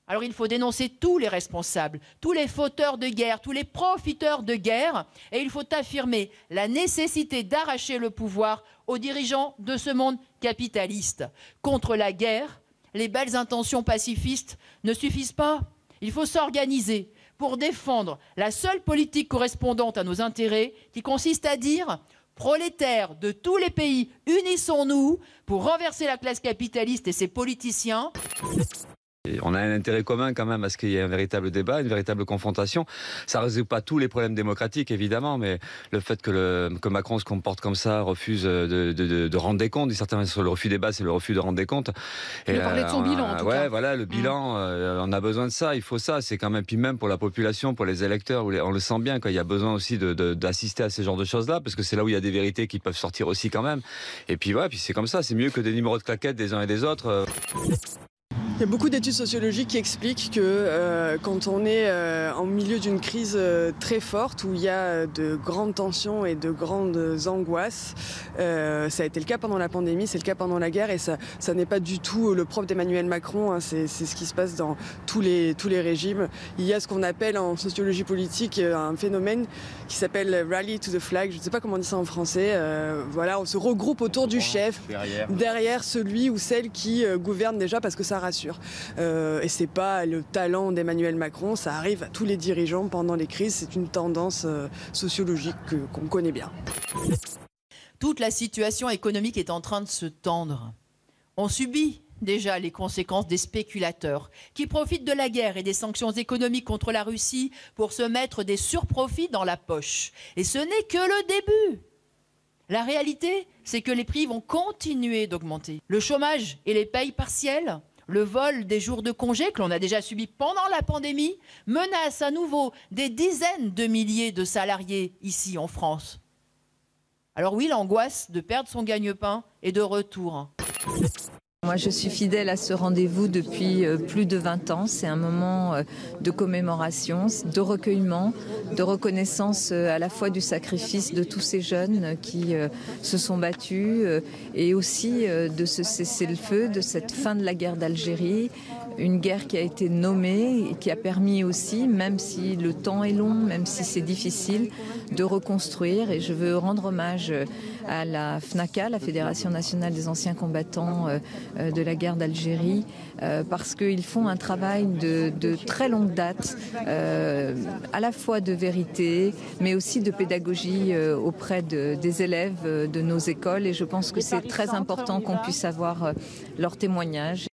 Alors il faut dénoncer tous les responsables, tous les fauteurs de guerre, tous les profiteurs de guerre, et il faut affirmer la nécessité d'arracher le pouvoir aux dirigeants de ce monde capitaliste. Contre la guerre, les belles intentions pacifistes ne suffisent pas. Il faut s'organiser pour défendre la seule politique correspondante à nos intérêts, qui consiste à dire « Prolétaires de tous les pays, unissons-nous pour renverser la classe capitaliste et ses politiciens ». On a un intérêt commun quand même à ce qu'il y ait un véritable débat, une véritable confrontation. Ça ne résout pas tous les problèmes démocratiques, évidemment, mais le fait que Macron se comporte comme ça, refuse de rendre des comptes, d'une certaine façon, le refus des débats, c'est le refus de rendre des comptes. Il parlait de son bilan, en tout cas. Ouais, voilà, le bilan, on a besoin de ça, il faut ça. C'est quand même, puis même pour la population, pour les électeurs, on le sent bien, il y a besoin aussi d'assister à ces genres de choses-là, parce que c'est là où il y a des vérités qui peuvent sortir aussi quand même. Et puis voilà, puis c'est comme ça, c'est mieux que des numéros de claquettes des uns et des autres. Il y a beaucoup d'études sociologiques qui expliquent que quand on est en milieu d'une crise très forte, où il y a de grandes tensions et de grandes angoisses, ça a été le cas pendant la pandémie, c'est le cas pendant la guerre, et ça n'est pas du tout le propre d'Emmanuel Macron, hein, c'est ce qui se passe dans tous les régimes. Il y a ce qu'on appelle en sociologie politique un phénomène qui s'appelle rally to the flag, je ne sais pas comment on dit ça en français, voilà, on se regroupe autour du chef, derrière celui ou celle qui gouverne déjà, parce que ça rassure. Et c'est pas le talent d'Emmanuel Macron, ça arrive à tous les dirigeants pendant les crises, c'est une tendance sociologique qu'on connaît bien. Toute la situation économique est en train de se tendre. On subit déjà les conséquences des spéculateurs qui profitent de la guerre et des sanctions économiques contre la Russie pour se mettre des surprofits dans la poche. Et ce n'est que le début. La réalité, c'est que les prix vont continuer d'augmenter. Le chômage et les payes partielles, le vol des jours de congé que l'on a déjà subi pendant la pandémie menace à nouveau des dizaines de milliers de salariés ici en France. Alors oui, l'angoisse de perdre son gagne-pain est de retour. Moi, je suis fidèle à ce rendez-vous depuis plus de 20 ans. C'est un moment de commémoration, de recueillement, de reconnaissance à la fois du sacrifice de tous ces jeunes qui se sont battus et aussi de ce cessez-le-feu, de cette fin de la guerre d'Algérie. Une guerre qui a été nommée et qui a permis aussi, même si le temps est long, même si c'est difficile, de reconstruire. Et je veux rendre hommage à la FNACA, la Fédération nationale des anciens combattants de la guerre d'Algérie, parce qu'ils font un travail de très longue date, à la fois de vérité, mais aussi de pédagogie auprès des élèves de nos écoles. Et je pense que c'est très important qu'on puisse avoir leur témoignage.